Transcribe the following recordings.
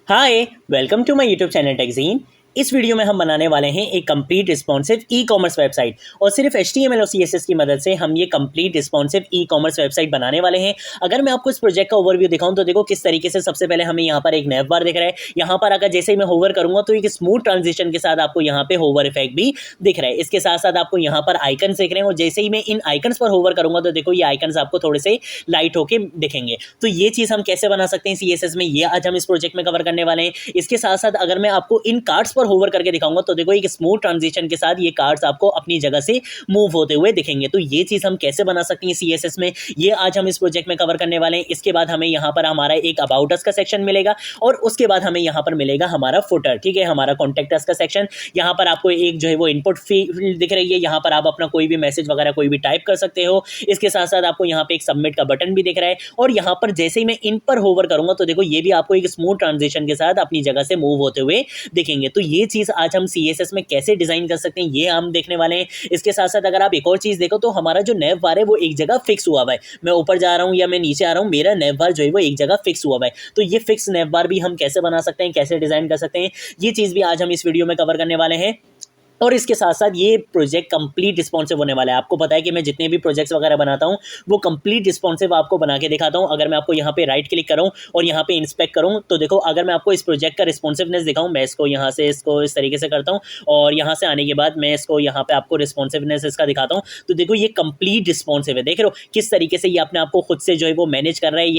Hi, welcome to my YouTube channel TechGene. इस वीडियो में हम बनाने वाले हैं एक complete responsive e commerce website और सिर्फ HTML और CSS की मदद से हम ये complete responsive e commerce website बनाने वाले हैं। अगर मैं आपको इस प्रोजेक्ट का ओवरव्यू दिखाऊं तो देखो किस तरीके से सबसे पहले हमें यहाँ पर एक नैव बार दिख रहा है। यहाँ पर अगर जैसे ही मैं होवर करूंगा तो एक स्मूथ ट्रांजिशन के साथ आपको यहाँ पे होवर इफेक्ट भी दिख रहा है। इसके साथ साथ आपको यहाँ पर आइकन दिख रहे हैं और जैसे ही मैं इन आइकन्स पर होवर करूंगा तो देखो ये आइकन्स आपको थोड़े से लाइट होके दिखेंगे। तो ये चीज़ हम कैसे बना सकते हैं CSS में, ये आज हम इस प्रोजेक्ट में कवर करने वाले हैं। इसके साथ साथ अगर मैं आपको इन कार्ड्स पर होवर करके दिखाऊंगा तो देखो एक स्मूथ ट्रांजिशन के साथ ये कार्ड्स आपको अपनी जगह से मूव होते हुए दिखेंगे। तो ये चीज़ हम कैसे बना सकते हैं CSS में, ये आज हम इस प्रोजेक्ट में कवर करने वाले हैं। इसके बाद हमें यहाँ पर हमारा एक अबाउट अस का सेक्शन मिलेगा और उसके बाद हमें यहाँ पर मिलेगा हमारा फुटर, ठीक है, हमारा कॉन्टैक्ट अस का सेक्शन। यहाँ पर आपको एक जो है वो इनपुट फील्ड दिख रही है, यहाँ पर आप अपना कोई भी मैसेज वगैरह कोई भी टाइप कर सकते हो। इसके साथ साथ आपको यहाँ पे एक सबमिट का बटन भी दिख रहा है और यहाँ पर जैसे ही मैं इन पर होवर करूंगा तो देखो ये भी आपको एक स्मूथ ट्रांजिशन के साथ अपनी जगह से मूव होते हुए दिखेंगे। तो ये चीज़ आज हम CSS में कैसे डिजाइन कर सकते हैं ये हम देखने वाले हैं। इसके साथ साथ अगर आप एक और चीज देखो तो हमारा जो नैव बार है वो एक जगह फिक्स हुआ हुआ है। मैं ऊपर जा रहा हूँ या मैं नीचे आ रहा हूँ, मेरा नैव बार जो है वो एक जगह फिक्स हुआ हुआ है। तो ये फिक्स नैव बार भी हम कैसे बना सकते हैं, कैसे डिजाइन कर सकते हैं, ये चीज भी आज हम इस वीडियो में कवर करने वाले हैं। और इसके साथ साथ ये प्रोजेक्ट कंप्लीट रिस्पॉन्सिव होने वाला है। आपको पता है कि मैं जितने भी प्रोजेक्ट्स वगैरह बनाता हूँ वो कंप्लीट रिस्पॉन्सिव आपको बना के दिखाता हूँ। अगर मैं आपको यहाँ पे राइट क्लिक करूँ और यहाँ पे इंस्पेक्ट करूँ तो देखो अगर मैं आपको इस प्रोजेक्ट का रिस्पॉन्सिवनेस दिखाऊँ, मैं इसको यहाँ से इसको इस तरीके से करता हूँ और यहाँ से आने के बाद मैं इसको यहाँ पे आपको रिस्पॉन्सिवनेस इसका दिखाता हूँ तो देखो ये कंप्लीट रिस्पॉन्सिव है। देख रहे हो किस तरीके से ये अपने आपको खुद से जो है वो मैनेज कर रहा है।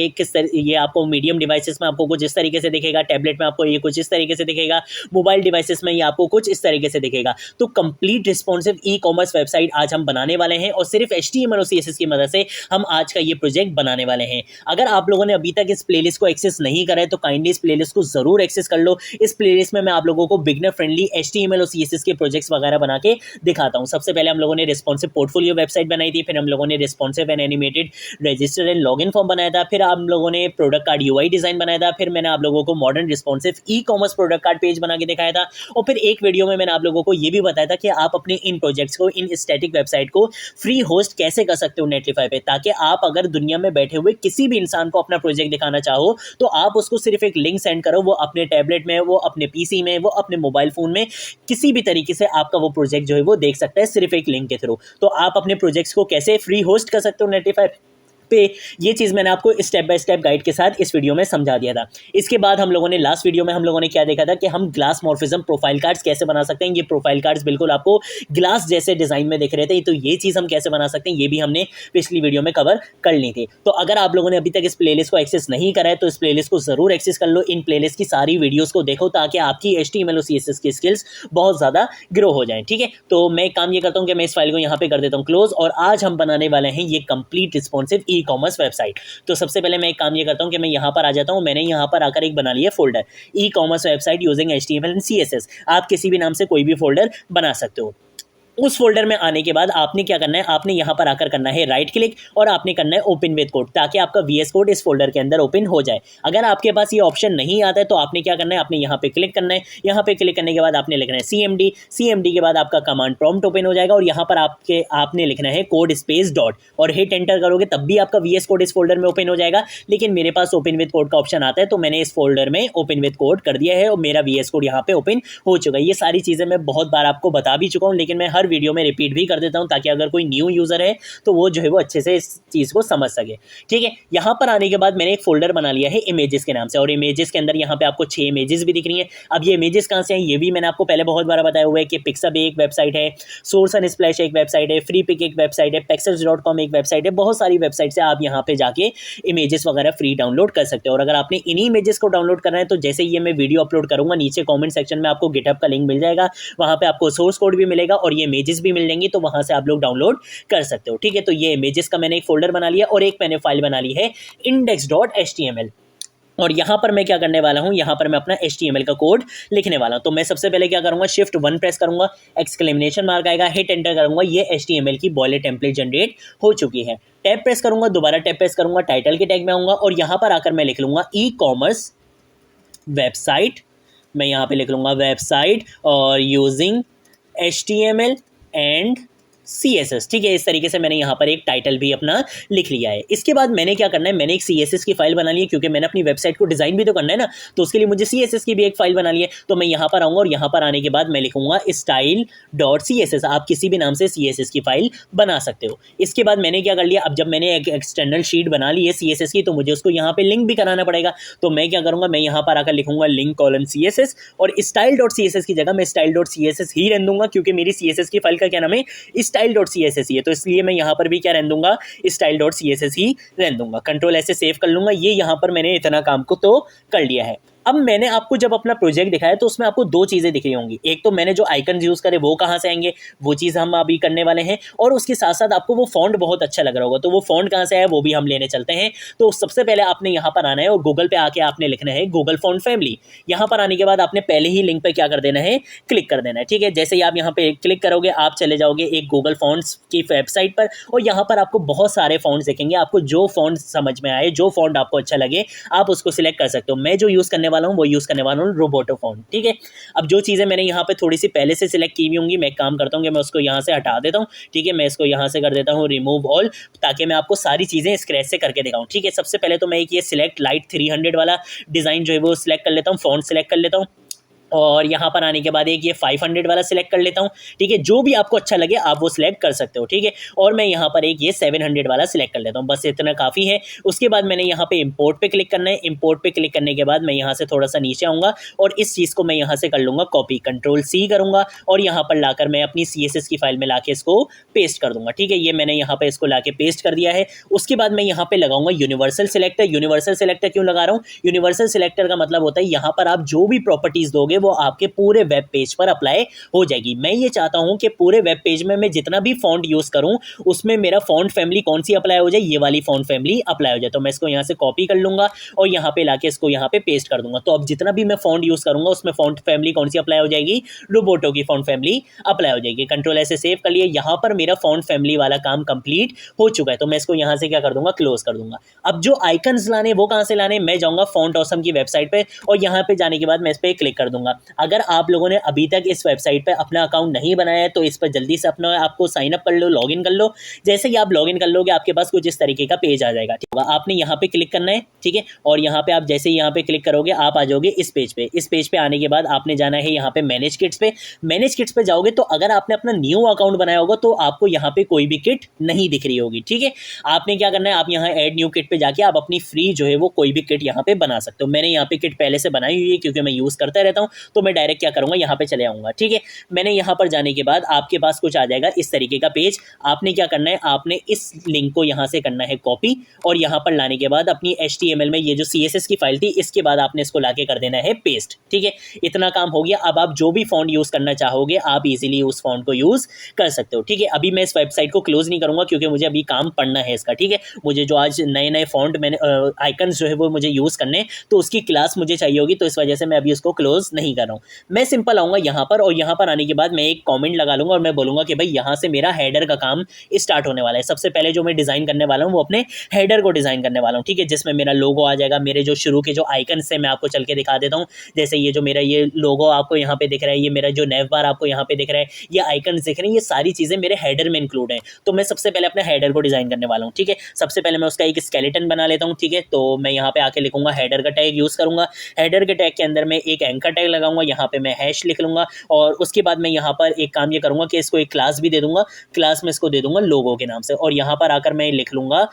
ये आपको मीडियम डिवाइसेस में आपको कुछ इस तरीके से दिखेगा, टैबलेट में आपको ये कुछ इस तरीके से दिखेगा, मोबाइल डिवाइसेस में ये आपको कुछ इस तरीके से दिखेगा। तो complete responsive e commerce website आज हम बनाने वाले हैं और सिर्फ HTML और CSS की मदद से हम आज का ये प्रोजेक्ट बनाने वाले हैं। अगर आप लोगों ने अभी तक इस प्लेलिस्ट को एक्सेस नहीं करा है तो काइंडली इस प्लेलिस्ट को जरूर एक्सेस कर लो। इस प्लेलिस्ट में मैं आप लोगों को बिगनर फ्रेंडली HTML और CSS के प्रोजेक्ट्स वगैरह बना के दिखाता हूं। सबसे पहले हम लोगों ने रिस्पॉन्सिव पोर्टफोलियो वेबसाइट बनाई थी, फिर हम लोगों ने responsive and animated register and login form बनाया था, फिर हम लोगों ने प्रोडक्ट कार्ड UI डिजाइन बनाया था, फिर मैंने आप लोगों को modern responsive e commerce product card page बना के दिखाया था और फिर एक वीडियो में मैंने आप लोगों को ये भी बताया था कि आप अपने इन प्रोजेक्ट्स को, इन स्टैटिक वेबसाइट को फ्री होस्ट कैसे कर सकते हो नेटलिफाई पे, ताकि आप अगर दुनिया में बैठे हुए किसी भी इंसान को अपना प्रोजेक्ट दिखाना चाहो तो आप उसको सिर्फ एक लिंक सेंड करो, वो अपने टैबलेट में, वो अपने PC में, वो अपने मोबाइल फोन में किसी भी तरीके से आपका वो प्रोजेक्ट जो है वो देख सकता है सिर्फ एक लिंक के थ्रू। तो आप अपने प्रोजेक्ट्स को कैसे फ्री होस्ट कर सकते हो नेटलिफाई पे, ये चीज़ मैंने आपको स्टेप बाय स्टेप गाइड के साथ इस वीडियो में समझा दिया था। इसके बाद हम लोगों ने लास्ट वीडियो में हम लोगों ने क्या देखा था कि हम ग्लास मॉर्फिज्म प्रोफाइल कार्ड्स कैसे बना सकते हैं। ये प्रोफाइल कार्ड्स बिल्कुल आपको ग्लास जैसे डिजाइन में दिख रहे थे, तो ये चीज़ हम कैसे बना सकते हैं ये भी हमने पिछली वीडियो में कवर कर ली थी। तो अगर आप लोगों ने अभी तक इस प्लेलिस्ट को एक्सेस नहीं करा है तो इस प्लेलिस्ट को जरूर एक्सेस कर लो। इन प्लेलिस्ट की सारी वीडियोज़ को देखो ताकि आपकी HTML और CSS की स्किल्स बहुत ज़्यादा ग्रो हो जाए, ठीक है। तो मैं काम ये करता हूँ कि मैं इस फाइल को यहाँ पे कर देता हूँ क्लोज और आज हम बनाने वाले हैं ये complete responsive e commerce website. तो सबसे पहले मैं एक काम ये करता हूं कि मैं यहां पर आ जाता हूं। मैंने यहां पर आकर एक बना लिया folder E commerce website using HTML and CSS। आप किसी भी नाम से कोई भी फोल्डर बना सकते हो। उस फोल्डर में आने के बाद आपने क्या करना है, आपने यहाँ पर आकर करना है राइट क्लिक और आपने करना है ओपन विद कोड, ताकि आपका VS कोड इस फोल्डर के अंदर ओपन हो जाए। अगर आपके पास ये ऑप्शन नहीं आता है तो आपने क्या करना है, आपने यहाँ पे क्लिक करना है। यहाँ पे क्लिक करने के बाद आपने लिखना है CMD के बाद आपका कमांड प्रॉम्प्ट ओपन हो जाएगा और यहाँ पर आपने लिखना है कोड स्पेस डॉट और हिट एंटर करोगे तब भी आपका VS कोड इस फोल्डर में ओपन हो जाएगा। लेकिन मेरे पास ओपन विद कोड का ऑप्शन आता है तो मैंने इस फोल्डर में ओपन विद कोड कर दिया है और मेरा VS कोड यहाँ पे ओपन हो चुका है। ये सारी चीजें मैं बहुत बार आपको बता भी चुका हूँ, लेकिन मैं हर वीडियो में रिपीट भी कर देता हूं ताकि अगर कोई न्यू यूजर है तो वो जो है वो अच्छे से इस चीज को समझ सके, ठीक है। यहां पर आने के बाद मैंने एक फोल्डर बना लिया है इमेजेस के नाम से और इमेजेस के अंदर यहां पे आपको 6 इमेजेस भी दिख रही हैं। अब ये इमेजेस कहां से हैं ये भी मैंने आपको पहले बहुत बार बताया हुआ है कि पिक्सअप एक वेबसाइट है, सोर्स एंड स्प्लैश एक वेबसाइट है, फ्री पिक एक वेबसाइट है, pexels.com एक वेबसाइट है। बहुत सारी वेबसाइट से आप यहां पे जाके इमेजेस वगैरह फ्री डाउनलोड कर सकते हो। और अगर आपने इन्हीं इमेजेस को डाउनलोड करना है तो जैसे ये मैं वीडियो अपलोड करूंगा नीचे कॉमेंट सेक्शन में आपको गिटहब का लिंक मिल जाएगा, वहां पे आपको सोर्स कोड भी मिलेगा और ये इमेजेस भी मिल जाएंगी, तो वहां से आप लोग डाउनलोड कर सकते हो, ठीक है। तो ये इमेजेस का मैंने एक फोल्डर बना लिया और एक मैंने फाइल बना ली है index.html और यहां पर मैं क्या करने वाला हूं, यहां पर मैं अपना HTML का कोड लिखने वाला हूं। तो मैं सबसे पहले क्या करूंगा, Shift 1 प्रेस करूंगा, एक्सक्लेमेशन मार्क आएगा, हिट एंटर करूंगा, ये HTML की बॉयलेट टेम्पलेट जनरेट हो चुकी है। टैब प्रेस करूंगा, दोबारा टैब प्रेस करूंगा, टाइटल के टैग में आऊंगा और यहां पर आकर मैं लिख लूंगा ई कॉमर्स वेबसाइट। मैं यहां पर लिख लूंगा वेबसाइट और यूजिंग HTML एंड CSS, ठीक है। इस तरीके से मैंने यहाँ पर एक टाइटल भी अपना लिख लिया है। इसके बाद मैंने क्या करना है, मैंने एक CSS की फाइल बना ली है, क्योंकि मैंने अपनी वेबसाइट को डिजाइन भी तो करना है ना, तो उसके लिए मुझे CSS की भी एक फाइल बना ली है। तो मैं यहाँ पर आऊँगा और यहाँ पर आने के बाद मैं लिखूंगा style.css। आप किसी भी नाम से CSS की फाइल बना सकते हो। इसके बाद मैंने क्या कर लिया, अब जब मैंने एक एक्सटर्नल शीट बना ली है CSS की, तो मुझे उसको यहाँ पे लिंक भी कराना पड़ेगा। तो मैं क्या करूँगा, मैं यहाँ पर आकर लिखूंगा link:/CSS, और style.css की जगह मैं style.css ही रहने दूंगा, क्योंकि मेरी CSS की फाइल का क्या नाम है, style.css ही है। तो इसलिए मैं यहाँ पर भी क्या रहने दूंगा, style.css ही रहने दूंगा। कंट्रोल ऐसे सेव कर लूंगा। ये यहाँ पर मैंने इतना काम को तो कर लिया है। अब मैंने आपको जब अपना प्रोजेक्ट दिखाया तो उसमें आपको दो चीज़ें दिख रही होंगी। एक तो मैंने जो आइकन यूज़ करे वो कहाँ से आएंगे, वो चीज़ हम अभी करने वाले हैं, और उसके साथ साथ आपको वो फॉन्ट बहुत अच्छा लग रहा होगा, तो वो फॉन्ट कहाँ से आया वो भी हम लेने चलते हैं। तो सबसे पहले आपने यहाँ पर आना है और गूगल पे आके आपने लिखना है गूगल फॉन्ट फैमिली। यहाँ पर आने के बाद आपने पहले ही लिंक पे क्या कर देना है, क्लिक कर देना है, ठीक है। जैसे ही आप यहाँ पे क्लिक करोगे आप चले जाओगे एक गूगल फॉन्ट्स की वेबसाइट पर, और यहाँ पर आपको बहुत सारे फॉन्ट्स दिखेंगे। आपको जो फॉन्ट समझ में आए, जो फॉन्ट आपको अच्छा लगे, आप उसको सिलेक्ट कर सकते हो। मैं जो यूज़ करने वाला हूँ वो यूज़ करने वाला हूँ रोबोटो फॉन्ट, ठीक है। अब जो चीज़ें मैंने यहाँ पे थोड़ी सी पहले से सिलेक्ट की हुई होंगी, मैं एक काम करता हूँ कि मैं उसको यहाँ से हटा देता हूँ, ठीक है। मैं इसको यहाँ से कर देता हूँ रिमूव ऑल, ताकि मैं आपको सारी चीज़ें स्क्रैच से करके दिखाऊँ, ठीक है। सबसे पहले तो मैं एक ये सिलेक्ट लाइट 300 वाला डिज़ाइन जो है वो सिलेक्ट कर लेता हूँ, फॉन्ट सिलेक्ट कर लेता हूँ, और यहाँ पर आने के बाद एक ये 500 वाला सिलेक्ट कर लेता हूँ, ठीक है। जो भी आपको अच्छा लगे आप वो सिलेक्ट कर सकते हो, ठीक है। और मैं यहाँ पर एक ये 700 वाला सिलेक्ट कर लेता हूँ, बस इतना काफ़ी है। उसके बाद मैंने यहाँ पे इंपोर्ट पे क्लिक करना है। इंपोर्ट पे क्लिक करने के बाद मैं यहाँ से थोड़ा सा नीचे आऊँगा और इस चीज़ को मैं यहाँ से कर लूँगा कॉपी, Ctrl+C करूँगा और यहाँ पर लाकर मैं अपनी CSS की फाइल में ला इसको पेस्ट कर दूँगा, ठीक है। ये मैंने यहाँ पर इसको ला पेस्ट कर दिया है। उसके बाद मैं यहाँ पर लगाऊंगा यूनिवर्सल सिलेक्टर। यूनिवर्सल सिलेक्टर क्यों लगा रहा हूँ, यूनिवर्सल सिलेक्टर का मतलब होता है यहाँ पर आप जो भी प्रॉपर्टीज़ दोगे वो आपके पूरे वेब पेज पर अप्लाई हो जाएगी। मैं ये चाहता हूं कि पूरे वेब पेज में मैं जितना भी फॉन्ट यूज करूं उसमें मेरा फॉन्ट फैमिली कौन सी अप्लाई हो जाए, ये वाली फॉन्ट फैमिली अप्लाई हो जाए। तो मैं इसको यहां से कॉपी कर लूंगा और यहां पे लाके इसको यहां पे पेस्ट कर दूंगा। तो अब जितना भी मैं फॉन्ट यूज करूंगा उसमें फॉन्ट फैमिली कौन सी अप्लाई हो जाएगी, रोबोटो की फॉन्ट फैमिली अप्लाई हो जाएगी। कंट्रोल ऐसे सेव कर लिए। यहां पर मेरा फॉन्ट फैमिली वाला काम कंप्लीट हो चुका है, तो मैं इसको यहां से क्या कर दूंगा, क्लोज कर दूंगा। अब जो आइकन्स लाने वो कहां से लाने, मैं जाऊंगा फॉन्ट ऑसम की वेबसाइट पे और यहां पे जाने के बाद मैं इस पे क्लिक कर दूंगा। अगर आप लोगों ने अभी तक इस वेबसाइट पे अपना अकाउंट नहीं बनाया है तो इस पर जल्दी से अपना आपको साइन अप कर लो, लॉगिन कर लो। जैसे ही आप लॉगिन कर लोगे आपके पास कुछ इस तरीके का पेज आ जाएगा, ठीक है। आपने यहाँ पे क्लिक करना है, ठीक है, और यहाँ पे आप जैसे ही यहाँ पे क्लिक करोगे आप आ जाओगे इस पेज पे। इस पेज पे आने के बाद आपने जाना है यहाँ पे मैनेज किट्स पे। मैनेज किट्स पे जाओगे तो अगर आपने अपना न्यू अकाउंट बनाया होगा तो आपको यहाँ पे कोई भी किट नहीं दिख रही होगी, ठीक है। आपने क्या करना है, आप यहाँ ऐड न्यू किट पे जाके आप अपनी फ्री जो है वो कोई भी किट यहाँ पे बना सकते हो। मैंने यहाँ पे किट पहले से बनाई हुई है क्योंकि मैं यूज करता रहता हूँ, तो मैं डायरेक्ट क्या करूँगा, यहाँ पे चले आऊँगा, ठीक है। मैंने यहाँ पर जाने के बाद आपके पास कुछ आ जाएगा इस तरीके का पेज। आपने क्या करना है, आपने इस लिंक को यहाँ से करना है कॉपी और यहाँ पर लाने के बाद अपनी HTML में ये जो CSS की फाइल थी इसके बाद आपने इसको लाके कर देना है पेस्ट, ठीक है। इतना काम हो गया। अब आप जो भी फॉन्ट यूज करना चाहोगे आप इजीली उस फॉन्ट को यूज कर सकते हो, ठीक है। अभी मैं इस वेबसाइट को क्लोज नहीं करूंगा क्योंकि मुझे अभी काम पढ़ना है इसका, ठीक है। मुझे जो आज नए नए फॉन्ट मैंने आइकन्स जो है वो मुझे यूज करने, तो उसकी क्लास मुझे चाहिए होगी, तो इस वजह से मैं अभी उसको क्लोज नहीं कर रहा हूँ। मैं सिंपल आऊंगा यहाँ पर और यहाँ पर आने के बाद मैं एक कमेंट लगा लूंगा और मैं बोलूंगा कि भाई यहाँ से मेरा हेडर का काम स्टार्ट होने वाला है। सबसे पहले जो मैं डिजाइन करने वाला हूँ वो अपने हेडर को डिजाइन करने वाला हूँ, ठीक है, जिसमें मेरा लोगो आ जाएगा। मेरे जो शुरू के जो आइकन से मैं आपको चल के दिखा देता हूँ, जैसे ये जो मेरा ये लोगो आपको यहाँ पे दिख रहा है, ये मेरा जो नेव बार आपको यहाँ पे दिख रहा है, ये आइकन दिख रहे हैं, ये सारी चीजें मेरे हेडर में इंक्लूड है। तो मैं सबसे पहले अपने हेडर को डिजाइन करने वाला हूँ, ठीक है। सबसे पहले मैं उसका एक स्केलेटन बना लेता हूँ, ठीक है। तो मैं यहाँ पे आके लिखूंगा हेडर का टैग यूज करूंगा। हेडर के टैग के अंदर मैं एक एंकर टैग लगाऊंगा, यहाँ पे मैं हैश लिख लूंगा और उसके बाद मैं यहाँ पर एक काम ये करूंगा कि इसको एक क्लास भी दे दूंगा। क्लास में इसको दे दूंगा लोगो के नाम से और यहाँ पर आकर मैं लिख लूंगा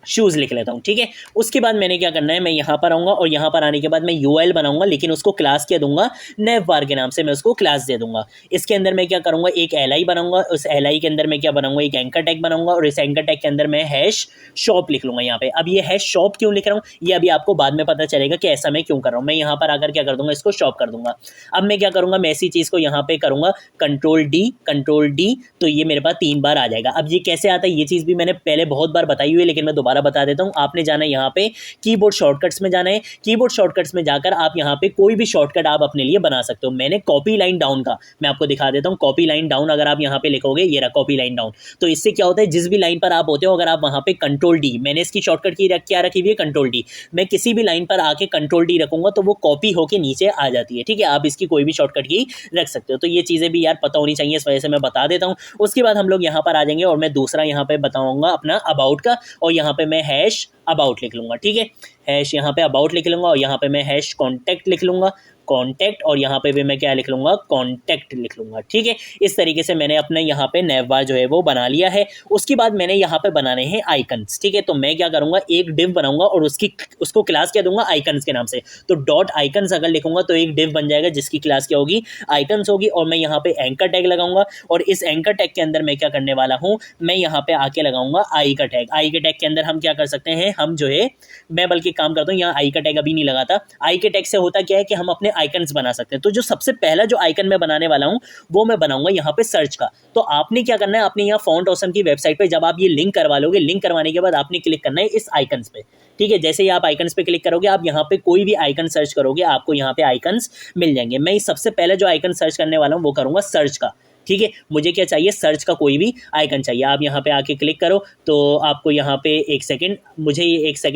शूज़ लिख लेता हूँ, ठीक है। उसके बाद मैंने क्या करना है, मैं यहाँ पर आऊँगा और यहाँ पर आने के बाद मैं URL बनाऊंगा, लेकिन उसको क्लास क्या दूंगा, नेव बार के नाम से मैं उसको क्लास दे दूंगा। इसके अंदर मैं क्या करूँगा, एक LI बनाऊंगा। उस LI के अंदर मैं क्या बनाऊंगा, एक एंकर टैग बनाऊंगा और इस एंकर टैग के अंदर मैं हैश शॉप लिख लूंगा यहाँ पे। अब ये हैश शॉप क्यों लिख रहा हूँ ये अभी आपको बाद में पता चलेगा कि ऐसा मैं क्यों कर रहा हूँ। मैं यहाँ पर आकर क्या कर दूंगा, इसको शॉप कर दूंगा। अब मैं क्या करूँगा, मैं ऐसी चीज़ को यहाँ पे करूँगा Ctrl+D, तो ये मेरे पास 3 बार आ जाएगा। अब ये कैसे आता है ये चीज़ भी मैंने पहले बहुत बार बताई हुई है, लेकिन मैं दोबारा दोबारा बता देता हूँ। आपने जाना है यहाँ पे कीबोर्ड शॉर्टकट्स में जाना है। कीबोर्ड शॉर्टकट्स में जाकर आप यहाँ पे कोई भी शॉर्टकट आप अपने लिए बना सकते हो। मैंने कॉपी लाइन डाउन का मैं आपको दिखा देता हूँ। कॉपी लाइन डाउन अगर आप यहाँ पे लिखोगे, ये रहा कॉपी लाइन डाउन, तो इससे क्या होता है, जिस भी लाइन पर आप होते हो अगर आप वहाँ पे कंट्रोल डी, मैंने इसकी शॉर्टकट की क्या रखी हुई है, कंट्रोल डी, मैं किसी भी लाइन पर आके कंट्रोल डी रखूंगा तो वो कॉपी होके नीचे आ जाती है। ठीक है, आप इसकी कोई भी शॉर्टकट की रख सकते हो। तो ये चीज़ें भी यार पता होनी चाहिए, इस वजह से मैं बता देता हूँ। उसके बाद हम लोग यहाँ पर आ जाएंगे और मैं दूसरा यहाँ पे बताऊंगा अपना अबाउट का, और यहाँ पे मैं हैश अबाउट लिख लूँगा। ठीक है, हैश यहाँ पे अबाउट लिख लूँगा और यहाँ पे मैं हैश कॉन्टैक्ट लिख लूँगा, कॉन्टैक्ट, और यहाँ पे भी मैं क्या लिख लूँगा, कॉन्टैक्ट लिख लूँगा। ठीक है, इस तरीके से मैंने अपना यहाँ पे नैव बार जो है वो बना लिया है। उसके बाद मैंने यहाँ पे बनाने हैं आइकन्स। ठीक है, तो मैं क्या करूँगा, एक डिव बनाऊंगा और उसको क्लास क्या दूंगा, आइकन्स के नाम से। तो डॉट आइकन्स अगर लिखूंगा तो एक डिव बन जाएगा जिसकी क्लास क्या होगी, आइकन्स होगी। और मैं यहाँ पे एंकर टैग लगाऊंगा और इस एंकर टैग के अंदर मैं क्या करने वाला हूँ, मैं यहाँ पे आके लगाऊंगा आई का टैग। आई के टैग के अंदर हम क्या कर सकते हैं, हम जो है, मैं बल्कि काम करता हूँ, यहाँ आई का टैग अभी नहीं लगाता। आई के टैग से होता क्या है कि हम अपने आइकन्स बना सकते हैं। तो जो सबसे पहला जो आइकन मैं बनाने वाला हूं वो मैं बनाऊंगा यहाँ पे सर्च का। तो आपने क्या करना है, आपने यहाँ फॉन्ट ऑसम की वेबसाइट पे जब आप ये लिंक करवा लोगे, लिंक करवाने के बाद आपने क्लिक करना है इस आइकन्स पे। ठीक है, जैसे ही आप आइकन्स पे क्लिक करोगे, आप यहाँ पे कोई भी आइकन सर्च करोगे, आपको यहाँ पे आइकन्स मिल जाएंगे। मैं सबसे पहले जो आइकन सर्च करने वाला हूँ वो करूँगा सर्च का। ठीक है, मुझे क्या चाहिए, सर्च का कोई भी आइकन चाहिए। आप यहाँ पे आके क्लिक करो तो आपको यहाँ पे एक सेकंड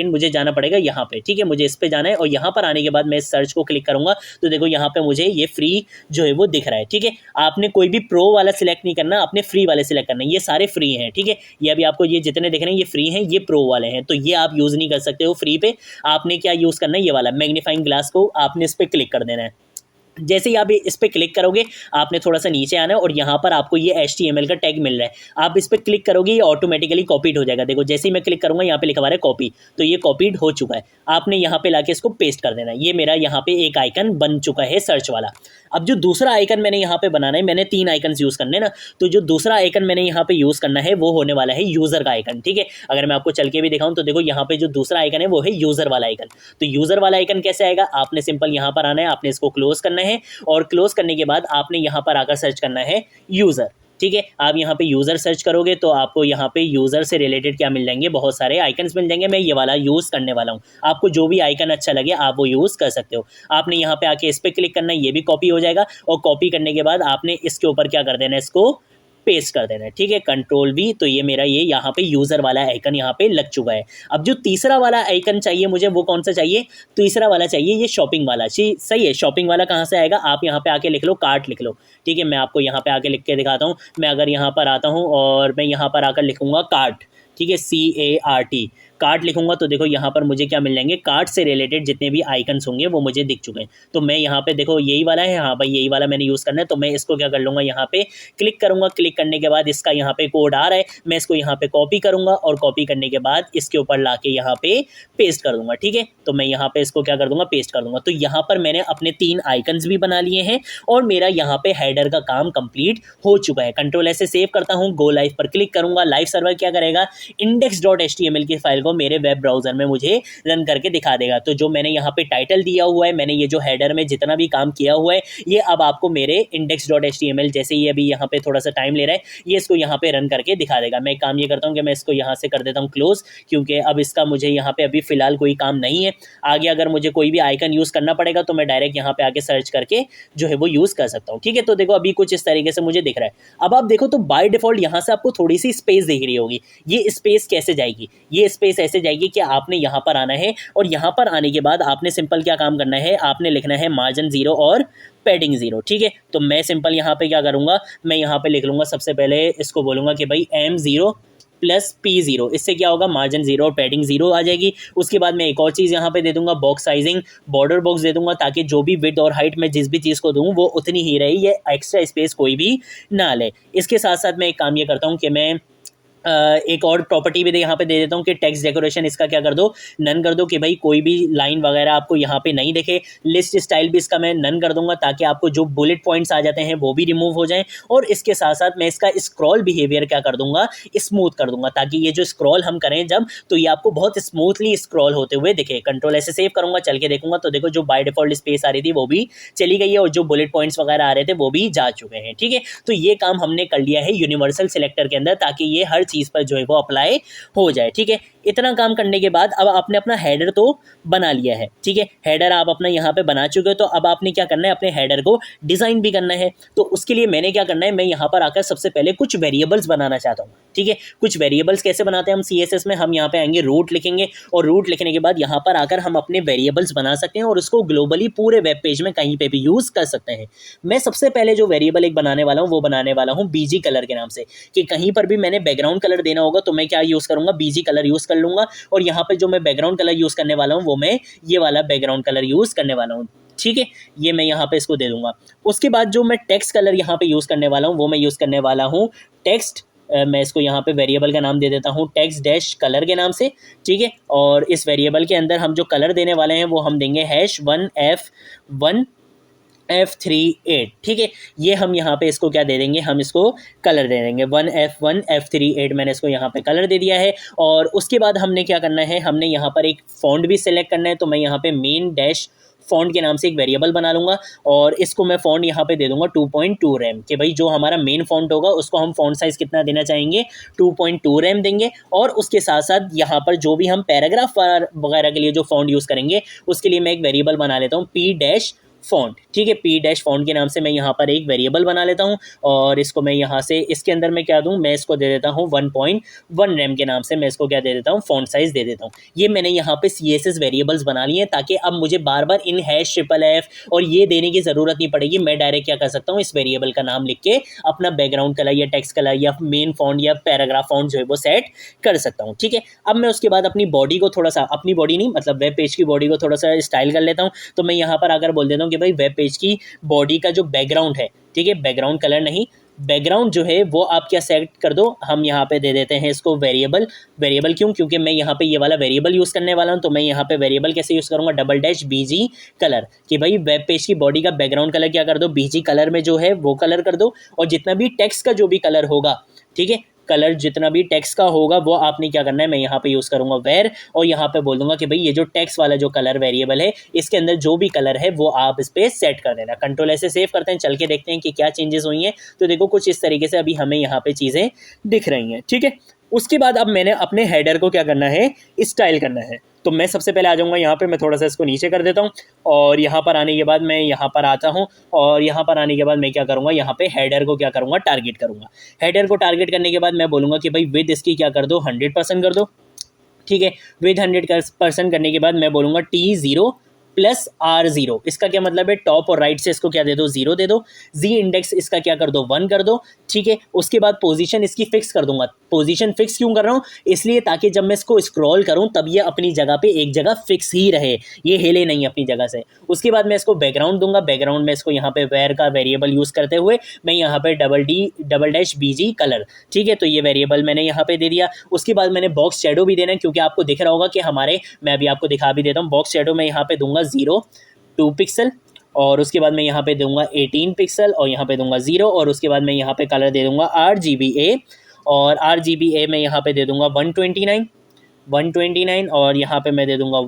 मुझे जाना पड़ेगा यहाँ पे। ठीक है, मुझे इस पे जाना है और यहाँ पर आने के बाद मैं सर्च को क्लिक करूँगा तो देखो यहाँ पे मुझे ये फ्री जो है वो दिख रहा है। ठीक है, आपने कोई भी प्रो वाला सिलेक्ट नहीं करना, आपने फ्री वाले सिलेक्ट करना है। ये सारे फ्री हैं। ठीक है, ये अभी आपको ये जितने दिख रहे हैं ये फ्री हैं, ये प्रो वाले हैं, तो ये आप यूज़ नहीं कर सकते हो फ्री पे। आपने क्या यूज़ करना है, ये वाला मैग्नीफाइंग ग्लास को आपने इस पर क्लिक कर देना है। जैसे ही आप इस पर क्लिक करोगे, आपने थोड़ा सा नीचे आना है और यहाँ पर आपको ये HTML का टैग मिल रहा है। आप इस पर क्लिक करोगे, ये ऑटोमेटिकली कॉपीड हो जाएगा। देखो जैसे ही मैं क्लिक करूँगा, यहाँ पे लिखा हुआ है कॉपी, तो ये कॉपीड हो चुका है। आपने यहाँ पे लाके इसको पेस्ट कर देना है। ये मेरा यहाँ पे एक आइकन बन चुका है सर्च वाला। अब जो दूसरा आइकन मैंने यहाँ पे बनाना है, मैंने 3 आइकन यूज़ करने ना, तो जो दूसरा आइकन मैंने यहाँ पे यूज़ करना है वो होने वाला है यूज़र का आइकन। ठीक है, अगर मैं आपको चल के भी दिखाऊँ तो देखो यहाँ पे जो दूसरा आइकन है वो है यूज़र वाला आइकन। तो यूज़र वाला आइकन कैसे आएगा, आपने सिंपल यहाँ पर आना है, आपने इसको क्लोज करना है और क्लोज करने के बाद आपने यहाँ पर आकर सर्च करना है यूज़र। ठीक है, आप यहाँ पे यूज़र सर्च करोगे तो आपको यहाँ पे यूज़र से रिलेटेड क्या मिल जाएंगे, बहुत सारे आइकन्स मिल जाएंगे। मैं ये वाला यूज़ करने वाला हूँ। आपको जो भी आइकन अच्छा लगे आप वो यूज़ कर सकते हो। आपने यहाँ पे आके इस पर क्लिक करना है, ये भी कॉपी हो जाएगा और कॉपी करने के बाद आपने इसके ऊपर क्या कर देना है, इसको पेस्ट कर देना है। ठीक है, कंट्रोल V, तो ये मेरा ये यहाँ पे यूज़र वाला आइकन यहाँ पे लग चुका है। अब जो तीसरा वाला आइकन चाहिए मुझे, वो कौन सा चाहिए, तीसरा वाला चाहिए ये शॉपिंग वाला। सही है, शॉपिंग वाला कहाँ से आएगा, आप यहाँ पे आके लिख लो कार्ट लिख लो। ठीक है, मैं आपको यहाँ पे आके लिख के दिखाता हूँ। मैं अगर यहाँ पर आता हूँ और मैं यहाँ पर आकर लिखूँगा कार्ट, ठीक है, CART, कार्ट लिखूंगा तो देखो यहाँ पर मुझे क्या मिल जाएंगे, कार्ट से रिलेटेड जितने भी आइकन्स होंगे वो मुझे दिख चुके हैं। तो मैं यहाँ पे देखो यही वाला है, हाँ भाई यही वाला मैंने यूज़ करना है। तो मैं इसको क्या कर लूँगा, यहाँ पे क्लिक करूँगा। क्लिक करने के बाद इसका यहाँ पे कोड आ रहा है, मैं इसको यहाँ पे कॉपी करूँगा और कॉपी करने के बाद इसके ऊपर ला के यहाँ पे पेस्ट कर दूँगा। ठीक है, तो मैं यहाँ पे इसको क्या कर दूँगा, पेस्ट कर दूँगा। तो यहाँ पर मैंने अपने 3 आइकन्स भी बना लिए हैं और मेरा यहाँ पे हेडर का काम कंप्लीट हो चुका है। कंट्रोल S से सेव करता हूँ, गो लाइव पर क्लिक करूँगा। लाइव सर्वर क्या करेगा, index.html की फाइल को मेरे वेब ब्राउजर में मुझे रन करके दिखा देगा। तो जो मैंने यहाँ पे टाइटल दिया हुआ है, मैंने ये जो हेडर में जितना भी काम किया हुआ है, ये अब आपको मेरे index.html, जैसे ये अभी यहाँ पे थोड़ा सा टाइम ले रहा है, ये इसको यहाँ पे रन करके दिखा देगा। मैं एक काम ये करता हूँ कि मैं इसको यहाँ से कर देता हूँ क्लोज, क्योंकि अब इसका मुझे यहाँ पे अभी फिलहाल कोई काम नहीं है। आगे अगर मुझे कोई भी आइकन यूज़ करना पड़ेगा तो मैं डायरेक्ट यहाँ पे आके सर्च करके जो है वो यूज़ कर सकता हूँ। ठीक है, तो देखो अभी कुछ इस तरीके से मुझे दिख रहा है। अब आप देखो तो बाय डिफॉल्ट यहाँ से आपको थोड़ी सी स्पेस दिख रही होगी। ये स्पेस कैसे जाएगी, ये स्पेस ऐसे जाएगी कि आपने यहाँ पर आना है और यहाँ पर आने के बाद आपने सिंपल क्या काम करना है, आपने लिखना है मार्जिन 0 और पैडिंग 0। ठीक है, तो मैं सिंपल यहाँ पे क्या करूँगा, मैं यहाँ पे लिख लूँगा, सबसे पहले इसको बोलूँगा कि भाई M0 प्लस P0, इससे क्या होगा, मार्जिन 0 और पैडिंग 0 आ जाएगी। उसके बाद मैं एक और चीज़ यहाँ पे दे दूंगा, बॉक्स साइजिंग, बॉर्डर बॉक्स दे दूंगा, ताकि जो भी विड्थ और हाइट में जिस भी चीज़ को दूँ वो उतनी ही रहे, ये एक्स्ट्रा स्पेस कोई भी ना ले। इसके साथ साथ मैं एक काम ये करता हूँ कि मैं एक और प्रॉपर्टी भी यहाँ पे दे देता हूँ कि टेक्स्ट डेकोरेशन इसका क्या कर दो, नन कर दो, कि भाई कोई भी लाइन वगैरह आपको यहाँ पे नहीं दिखे। लिस्ट स्टाइल भी इसका मैं नन कर दूंगा, ताकि आपको जो बुलेट पॉइंट्स आ जाते हैं वो भी रिमूव हो जाएं। और इसके साथ साथ मैं इसका स्क्रॉल बिहेवियर क्या कर दूंगा, स्मूथ कर दूंगा, ताकि ये जो स्क्रॉल हम करें जब, तो ये आपको बहुत स्मूथली स्क्रॉल होते हुए दिखे। कंट्रोल ऐसे सेव करूंगा, चल के देखूंगा तो देखो जो बाय डिफॉल्ट स्पेस आ रही थी वो भी चली गई है और जो बुलेट पॉइंट्स वगैरह आ रहे थे वो भी जा चुके हैं। ठीक है, तो ये काम हमने कर लिया है यूनिवर्सल सिलेक्टर के अंदर, ताकि ये हर चीज़ पर जो है वो अप्लाई हो जाए। ठीक है, इतना काम करने के बाद अब आपने अपना हेडर तो बना लिया है, ठीक है, हेडर आप अपना यहाँ पे बना चुके हो। तो अब आपने क्या करना है, अपने हेडर को डिज़ाइन भी करना है। तो उसके लिए मैंने क्या करना है, मैं यहाँ पर आकर सबसे पहले कुछ वेरिएबल्स बनाना चाहता हूँ, ठीक है। कुछ वेरिएबल्स कैसे बनाते हैं हम CSS में, हम यहाँ पे आएंगे, रूट लिखेंगे, और रूट लिखने के बाद यहाँ पर आकर हम अपने वेरिएबल्स बना सकते हैं और उसको ग्लोबली पूरे वेब पेज में कहीं पे भी यूज़ कर सकते हैं। मैं सबसे पहले जो वेरिएबल एक बनाने वाला हूँ वो बनाने वाला हूँ BG कलर के नाम से, कि कहीं पर भी मैंने बैकग्राउंड कलर देना होगा तो मैं क्या यूज़ करूँगा, BG कलर यूज़ कर लूँगा। और यहाँ पर जो मैं बैकग्राउंड कलर यूज़ करने वाला हूँ वो मैं ये वाला बैकग्राउंड कलर यूज़ करने वाला हूँ, ठीक है। ये मैं यहाँ पे इसको दे दूंगा। उसके बाद जो मैं टेक्स्ट कलर यहाँ पे यूज़ करने वाला हूँ वो मैं यूज़ करने वाला हूँ टेक्स्ट, मैं इसको यहाँ पे वेरिएबल का नाम दे देता हूँ टेक्स्ट डैश कलर के नाम से, ठीक है। और इस वेरिएबल के अंदर हम जो कलर देने वाले हैं वो हम देंगे #1F1F38, ठीक है। ये हम यहाँ पे इसको क्या दे देंगे, हम इसको कलर दे देंगे 1F1F38, मैंने इसको यहाँ पे कलर दे दिया है। और उसके बाद हमने क्या करना है, हमने यहाँ पर एक फॉन्ट भी सिलेक्ट करना है। तो मैं यहाँ पे मेन डैश फॉन्ट के नाम से एक वेरिएबल बना लूँगा और इसको मैं फॉन्ट यहाँ पे दे दूंगा 2.2 रैम, कि भाई जो हमारा मेन फॉन्ट होगा उसको हम फॉन्ट साइज़ कितना देना चाहेंगे, 2.2 रैम देंगे। और उसके साथ साथ यहाँ पर जो भी हम पैराग्राफ वगैरह के लिए जो फॉन्ट यूज़ करेंगे उसके लिए मैं एक वेरिएबल बना लेता हूँ P- फॉन्ट, ठीक है। P- फॉन्ट के नाम से मैं यहाँ पर एक वेरिएबल बना लेता हूँ और इसको मैं यहाँ से इसके अंदर मैं क्या दूँ, मैं इसको दे देता हूँ 1.1 रैम के नाम से, मैं इसको क्या दे देता हूँ, फॉन्ट साइज़ दे देता हूँ। ये मैंने यहाँ पे CSS वेरिएबल्स बना लिए हैं ताकि अब मुझे बार बार इन #FFF और ये देने की ज़रूरत नहीं पड़ेगी। मैं डायरेक्ट क्या कर सकता हूँ, इस वेरिएबल का नाम लिख के अपना बैकग्राउंड कलर या टेक्स्ट कलर या मेन फॉन्ट या पैराग्राफ फॉन्ट जो है वो सेट कर सकता हूँ, ठीक है। अब मैं उसके बाद अपनी बॉडी को थोड़ा सा, अपनी बॉडी नहीं मतलब वेब पेज की बॉडी को थोड़ा सा स्टाइल कर लेता हूँ। तो मैं यहाँ पर आकर बोल देता हूँ कि भाई वेब पेज की बॉडी का जो बैकग्राउंड है, ठीक है, बैकग्राउंड कलर नहीं, बैकग्राउंड जो है वो आप क्या सेट कर दो, हम यहाँ पे दे देते हैं इसको वेरिएबल। वेरिएबल क्यों, क्योंकि मैं यहाँ पे ये वाला वेरिएबल यूज़ करने वाला हूँ। तो मैं यहाँ पे वेरिएबल कैसे यूज़ करूँगा, #BG कलर, कि भाई वेब पेज की बॉडी का बैकग्राउंड कलर क्या कर दो, BG कलर में जो है वो कलर कर दो। और जितना भी टेक्स्ट का जो भी कलर होगा, ठीक है, कलर जितना भी टेक्स्ट का होगा वो आपने क्या करना है, मैं यहाँ पे यूज़ करूँगा वेर, और यहाँ पे बोल दूंगा कि भाई ये जो टेक्स्ट वाला जो कलर वेरिएबल है इसके अंदर जो भी कलर है वो आप इस पर सेट कर देना। कंट्रोल ऐसे सेव करते हैं, चल के देखते हैं कि क्या चेंजेस हुई हैं। तो देखो कुछ इस तरीके से अभी हमें यहाँ पे चीज़ें दिख रही हैं, ठीक है। उसके बाद अब मैंने अपने हेडर को क्या करना है, स्टाइल करना है। तो मैं सबसे पहले आ जाऊँगा यहाँ पे, मैं थोड़ा सा इसको नीचे कर देता हूँ और यहाँ पर आने के बाद मैं यहाँ पर आता हूँ और यहाँ पर आने के बाद मैं क्या करूँगा, यहाँ पे हेडर को क्या करूँगा, टारगेट करूँगा। हेडर को टारगेट करने के बाद मैं बोलूँगा कि भाई विद इसकी क्या कर दो, 100% कर दो, ठीक है। विद 100% करने के बाद मैं बोलूँगा T0+R0, इसका क्या मतलब है, टॉप और राइट से इसको क्या दे दो, 0 दे दो। जी इंडेक्स इसका क्या कर दो, 1 कर दो, ठीक है। उसके बाद पोजीशन इसकी फिक्स कर दूंगा। पोजीशन फिक्स क्यों कर रहा हूँ, इसलिए ताकि जब मैं इसको स्क्रॉल करूँ तब ये अपनी जगह पे एक जगह फिक्स ही रहे, ये हिले नहीं अपनी जगह से। उसके बाद मैं इसको बैकग्राउंड दूंगा। बैकग्राउंड में इसको यहाँ पे वेर का वेरिएबल यूज़ करते हुए मैं यहाँ पे #BG कलर, ठीक है। तो ये वेरिएबल मैंने यहाँ पे दे दिया। उसके बाद मैंने बॉक्स शेडो भी देना है, क्योंकि आपको दिख रहा होगा कि हमारे, मैं अभी आपको दिखा भी देता हूँ, बॉक्स शेडो में यहाँ पे दूंगा 0.2 पिक्सल और उसके बाद मैं यहाँ पे दूंगा 18 पिक्सल और यहाँ पे दूंगा 0 और उसके बाद मैं यहाँ पे कलर दे दूंगा RGBA और RGBA में यहाँ पे दे दूंगा 129 और यहाँ पे मैं दे दूंगा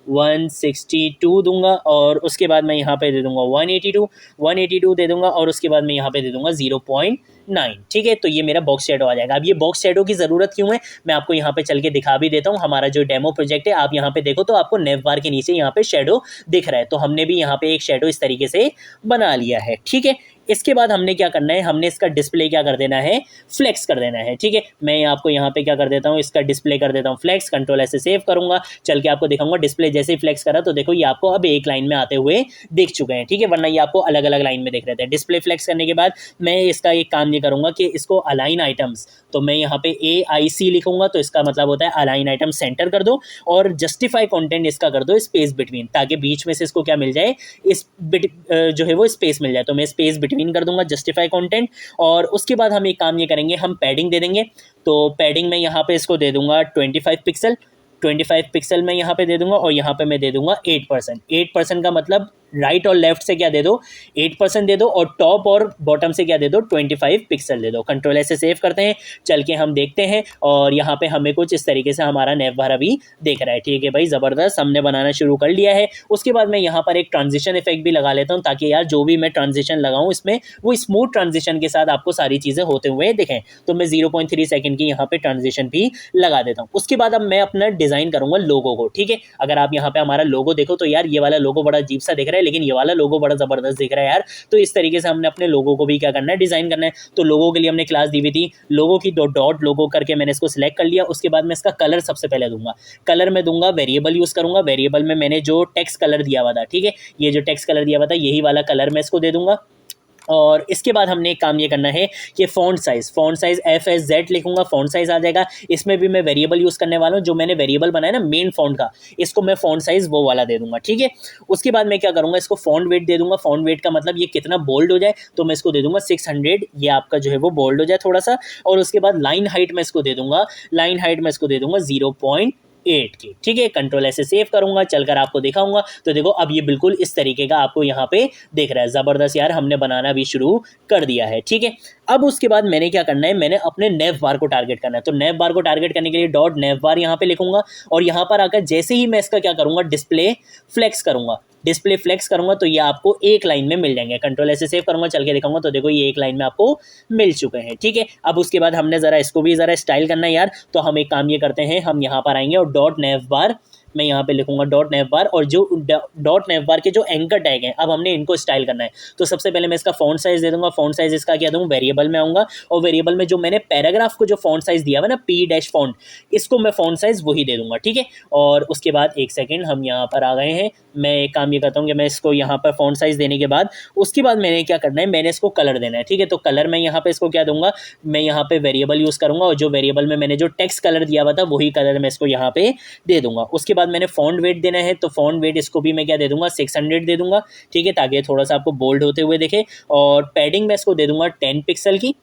162 दूंगा और उसके बाद मैं यहाँ पे दे दूंगा 182 दे दूंगा और उसके बाद मैं यहाँ पे दे दूंगा 0.9, ठीक है। तो ये मेरा बॉक्स शेडो आ जाएगा। अब ये बॉक्स शेडो की ज़रूरत क्यों है, मैं आपको यहाँ पे चल के दिखा भी देता हूँ। हमारा जो डेमो प्रोजेक्ट है, आप यहाँ पे देखो तो आपको नेव बार के नीचे यहाँ पे शेडो दिख रहा है। तो हमने भी यहाँ पे एक शेडो इस तरीके से बना लिया है, ठीक है। इसके बाद हमने क्या करना है, हमने इसका डिस्प्ले क्या कर देना है, फ्लेक्स कर देना है, ठीक है। मैं आपको यहाँ पे क्या कर देता हूँ, इसका डिस्प्ले कर देता हूँ फ्लेक्स। कंट्रोल ऐसे सेव करूँगा, चल के आपको दिखाऊंगा। डिस्प्ले जैसे ही फ्लेक्स करा तो देखो ये आपको अब एक लाइन में आते हुए दिख चुके हैं, ठीक है, वरना ये आपको अलग अलग लाइन में दिख रहे थे। डिस्प्ले फ्लेक्स करने के बाद मैं इसका एक काम ये करूँगा कि इसको अलाइन आइटम्स, तो मैं यहाँ पे AIC लिखूंगा, तो इसका मतलब होता है अलाइन आइटम सेंटर कर दो और जस्टिफाई कंटेंट इसका कर दो स्पेस बिटवीन, ताकि बीच में से इसको क्या मिल जाए, इस जो है वो स्पेस मिल जाए। तो मैं स्पेस बिटवीन कर दूंगा, जस्टिफाई कंटेंट। और उसके बाद हम एक काम ये करेंगे, हम पैडिंग दे देंगे। तो पैडिंग में यहाँ पे इसको दे दूंगा 25 पिक्सल मैं यहाँ पे दे दूंगा और यहाँ पे मैं दे दूंगा 8%। 8% का मतलब राइट और लेफ्ट से क्या दे दो 8% दे दो, और टॉप और बॉटम से क्या दे दो 25 पिक्सल दे दो। कंट्रोल ऐसे सेव करते हैं, चल के हम देखते हैं और यहाँ पे हमें कुछ इस तरीके से हमारा नैव बार अभी देख रहा है। ठीक है भाई, ज़बरदस्त, हमने बनाना शुरू कर लिया है। उसके बाद मैं यहाँ पर एक ट्रांजिशन इफेक्ट भी लगा लेता हूँ ताकि यार जो भी मैं ट्रांजिशन लगाऊँ इसमें वो स्मूथ ट्रांजिशन के साथ आपको सारी चीज़ें होते हुए दिखें। तो मैं 0.3 सेकंड की यहाँ पे ट्रांजिशन भी लगा देता हूँ। उसके बाद अब मैं अपना डिज़ाइन करूँगा लोगो को। ठीक है, अगर आप यहाँ पे हमारा लोगो देखो तो यार ये वाला लोगो बड़ा अजीब सा दिख रहा है, लेकिन ये वाला लोगो बड़ा ज़बरदस्त दिख रहा है यार। तो इस तरीके से हमने अपने लोगो को भी क्या करना है, डिज़ाइन करना है। तो लोगो के लिए हमने क्लास दी हुई थी, लोगो की डॉट लोगो करके मैंने इसको सिलेक्ट कर लिया। उसके बाद मैं इसका कलर सबसे पहले दूंगा। कलर में दूंगा वेरिएबल यूज़ करूंगा। वेरिएबल में मैंने जो टेक्स्ट कलर दिया हुआ था, ठीक है, ये जो टेक्स्ट कलर दिया हुआ था यही वाला कलर मैं इसको दे दूंगा। और इसके बाद हमने एक काम ये करना है कि फ़ॉन्ट साइज़ FSZ लिखूंगा, फ़ॉन्ट साइज़ आ जाएगा। इसमें भी मैं वेरिएबल यूज़ करने वाला हूँ, जो मैंने वेरिएबल बनाया ना मेन फ़ॉन्ट का, इसको मैं फ़ॉन्ट साइज़ वो वाला दे दूंगा। ठीक है, उसके बाद मैं क्या करूँगा, इसको फ़ॉन्ट वेट दे दूंगा। फ़ॉन्ट वेट का मतलब ये कितना बोल्ड हो जाए, तो मैं इसको दे दूंगा 600, ये आपका जो है वो बोल्ड हो जाए थोड़ा सा। और उसके बाद लाइन हाइट में इसको दे दूंगा, 0.8 की। ठीक है, कंट्रोल ऐसे सेव करूंगा, चलकर आपको दिखाऊंगा। तो देखो अब ये बिल्कुल इस तरीके का आपको यहाँ पे देख रहा है। ज़बरदस्त यार, हमने बनाना भी शुरू कर दिया है। ठीक है, अब उसके बाद मैंने क्या करना है, मैंने अपने नेव बार को टारगेट करना है। तो नेव बार को टारगेट करने के लिए डॉट नेव बार यहाँ पे लिखूंगा, और यहाँ पर आकर जैसे ही मैं इसका क्या करूँगा, डिस्प्ले फ्लेक्स करूंगा तो ये आपको एक लाइन में मिल जाएंगे। कंट्रोल ऐसे सेव करूंगा, चल के दिखाऊंगा। तो देखो ये एक लाइन में आपको मिल चुके हैं। ठीक है, अब उसके बाद हमने ज़रा इसको भी ज़रा स्टाइल करना है यार। तो हम एक काम ये करते हैं, हम यहाँ पर आएंगे और डॉट नेव बार मैं यहाँ पे लिखूंगा डॉट नेव बार, और जो डॉट नेव बार के जो एंकर टैग हैं अब हमने इनको स्टाइल करना है। तो सबसे पहले मैं इसका फ़ॉन्ट साइज़ दे दूंगा। फ़ॉन्ट साइज़ इसका क्या दूँ, वेरिएबल में आऊँगा, और वेरिएबल में जो मैंने पैराग्राफ को जो फ़ॉन्ट साइज़ दिया हुआ ना P- फ़ॉन्ट, इसको मैं फ़ॉन्ट साइज़ वही दे दूंगा। ठीक है, और उसके बाद एक सेकेंड, हम यहाँ पर आ गए हैं। मैं एक काम ये करता हूँ कि मैं इसको यहाँ पर फ़ॉन्ट साइज़ देने के बाद उसके बाद मैंने क्या करना है, मैंने इसको कलर देना है। ठीक है, तो कलर मैं यहाँ पे इसको क्या दूंगा, मैं यहाँ पे वेरिएबल यूज़ करूँगा, और जो वेरिएबल में मैंने जो टेक्स्ट कलर दिया हुआ था वही कलर मैं इसको यहाँ पे दे दूंगा। उसके बाद मैंने फ़ॉन्ट वेट देना है, तो फ़ॉन्ट वेट इसको भी मैं क्या दे दूंगा, 600 दे दूंगा। ठीक है, ताकि थोड़ा सा आपको बोल्ड होते हुए दिखे। और पैडिंग मैं इसको दे दूंगा 10 पिक्सल की।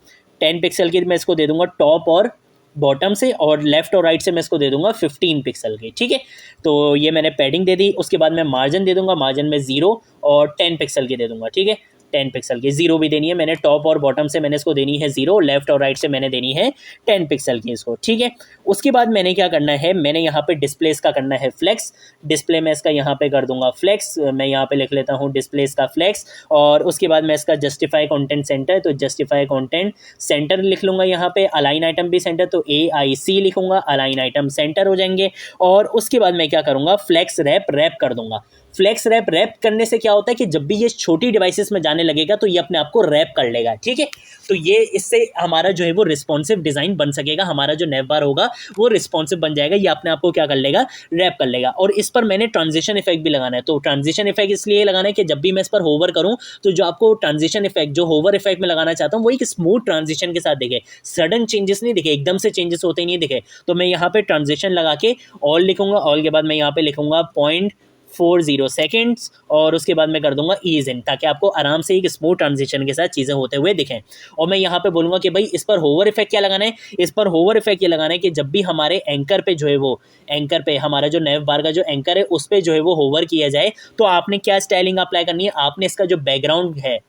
10 पिक्सल की मैं इसको दे दूंगा टॉप और बॉटम से, और लेफ्ट और राइट से मैं इसको दे दूंगा 15 पिक्सल की। ठीक है, तो ये मैंने पैडिंग दे दी। उसके बाद मैं मार्जिन दे दूंगा, मार्जिन में 0 और 10 पिक्सल की दे दूंगा। ठीक है, 10 पिक्सल की 0 भी देनी है मैंने, टॉप और बॉटम से मैंने इसको देनी है 0, लेफ्ट और राइट से मैंने देनी है 10 पिक्सल की इसको। ठीक है, उसके बाद मैंने क्या करना है, मैंने यहाँ पे डिस्प्ले इसका करना है फ्लेक्स। डिस्प्ले में इसका यहाँ पे कर दूंगा फ्लेक्स, मैं यहाँ पे लिख लेता हूँ डिस्प्ले इसका फ्लेक्स। और उसके बाद मैं इसका जस्टिफाई कंटेंट सेंटर, तो जस्टिफाई कंटेंट सेंटर लिख लूँगा। यहाँ पे अलाइन आइटम भी सेंटर, तो AIC लिखूँगा, अलाइन आइटम सेंटर हो जाएंगे। और उसके बाद मैं क्या करूँगा, फ्लेक्स रैप कर दूंगा। फ्लेक्स रैप करने से क्या होता है कि जब भी ये छोटी डिवाइसेस में जाने लगेगा तो ये अपने आप को रैप कर लेगा। ठीक है, तो ये इससे हमारा जो है वो रिस्पॉन्सिव डिज़ाइन बन सकेगा। हमारा जो नेव बार होगा वो रिस्पॉन्सिव बन जाएगा, ये अपने आप को क्या कर लेगा, रैप कर लेगा। और इस पर मैंने ट्रांजिशन इफेक्ट भी लगाना है। तो ट्रांजिशन इफेक्ट इसलिए लगाना है कि जब भी मैं इस पर होवर करूँ तो जो आपको ट्रांजिशन इफेक्ट, जो होवर इफेक्ट में लगाना चाहता हूँ, वो एक स्मूथ ट्रांजिशन के साथ दिखे, सडन चेंजेस नहीं दिखे, एकदम से चेंजेस होते नहीं दिखे। तो मैं यहाँ पे ट्रांजिशन लगा के ऑल लिखूंगा। ऑल के बाद मैं यहाँ पे लिखूंगा 0.40 सेकेंड्स, और उसके बाद मैं कर दूंगा ईज इन, ताकि आपको आराम से एक स्मूथ ट्रांजिशन के साथ चीज़ें होते हुए दिखें। और मैं यहाँ पे बोलूँगा कि भाई इस पर होवर इफेक्ट क्या लगाना है, इस पर होवर इफेक्ट ये लगाना है कि जब भी हमारे एंकर पे जो है वो, एंकर पे हमारा जो नेव बार का जो एंकर है उस पर जो है वो होवर किया जाए, तो आपने क्या स्टाइलिंग अप्लाई करनी है, आपने इसका जो बैकग्राउंड है,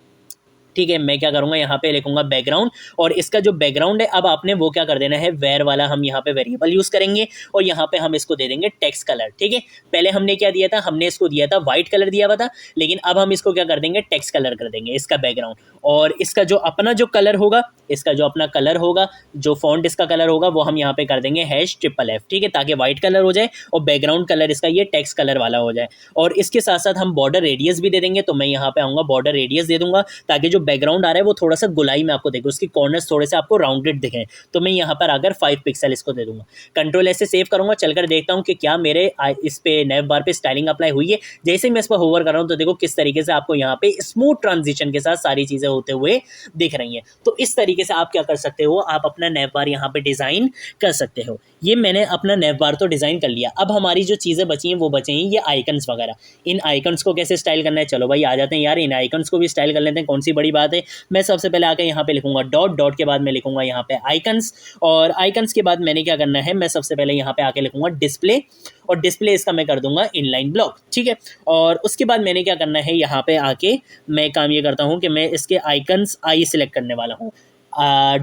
ठीक है, मैं क्या करूंगा, यहाँ पे लिखूंगा बैकग्राउंड, और इसका जो बैकग्राउंड है अब आपने वो क्या कर देना है, वेयर वाला हम यहाँ पे वेरिएबल यूज करेंगे, और यहाँ पे हम इसको दे देंगे टेक्स्ट कलर। ठीक है, पहले हमने क्या दिया था, हमने इसको दिया था व्हाइट कलर दिया हुआ था, लेकिन अब हम इसको क्या कर देंगे, टेक्स्ट कलर कर देंगे इसका बैकग्राउंड। और इसका जो अपना जो कलर होगा, इसका जो अपना कलर होगा, जो फॉन्ट इसका कलर होगा, वो हम यहाँ पे कर देंगे #FFF। ठीक है, ताकि व्हाइट कलर हो जाए और बैकग्राउंड कलर इसका ये टेक्स्ट कलर वाला हो जाए। और इसके साथ साथ हम बॉर्डर रेडियस भी दे देंगे। तो मैं यहाँ पे आऊँगा, बॉर्डर रेडियस दे दूंगा, ताकि जो बैकग्राउंड आ रहा है वो थोड़ा सा गुलाई में आपको देखे, उसकी कॉर्नर्स थोड़े से आपको राउंडेड दिखें। तो मैं यहाँ पर आकर 5 पिक्सल इसको दे दूंगा। कंट्रोल ऐसे सेव करूंगा, चलकर देखता हूँ कि क्या मेरे इस पे नेव बार पे स्टाइलिंग अप्लाई हुई है। जैसे ही मैं इस पर होवर कर रहा हूँ तो देखो किस तरीके से आपको यहाँ पे स्मूथ ट्रांजिशन के साथ सारी चीजें होते हुए दिख रही हैं। तो इस तरीके से आप क्या कर सकते हो, आप अपना नेव बार यहाँ पे डिजाइन कर सकते हो। ये मैंने अपना नेव बार तो डिजाइन कर लिया। अब हमारी जो चीजें बची हैं वो बची हैं ये आइकन्स वगैरह। इन आइकन्स को कैसे स्टाइल करना है, चलो भाई आ जाते हैं यार, इन आइकन्स को भी स्टाइल कर लेते हैं। कौन सी बड़ी बड़ी बात है। मैं सबसे पहले आके यहाँ पे लिखूंगा डॉट, डॉट के बाद मैं लिखूंगा यहाँ पे आइकन्स, और आइकन्स के बाद मैंने क्या करना है, मैं सबसे पहले यहाँ पे आके लिखूंगा डिस्प्ले, और डिस्प्ले इसका मैं कर दूंगा इनलाइन ब्लॉक, ठीक है। और उसके बाद मैंने क्या करना है, यहाँ पे आके मैं काम ये करता हूँ कि मैं इसके आइकन्स आई सिलेक्ट करने वाला हूँ।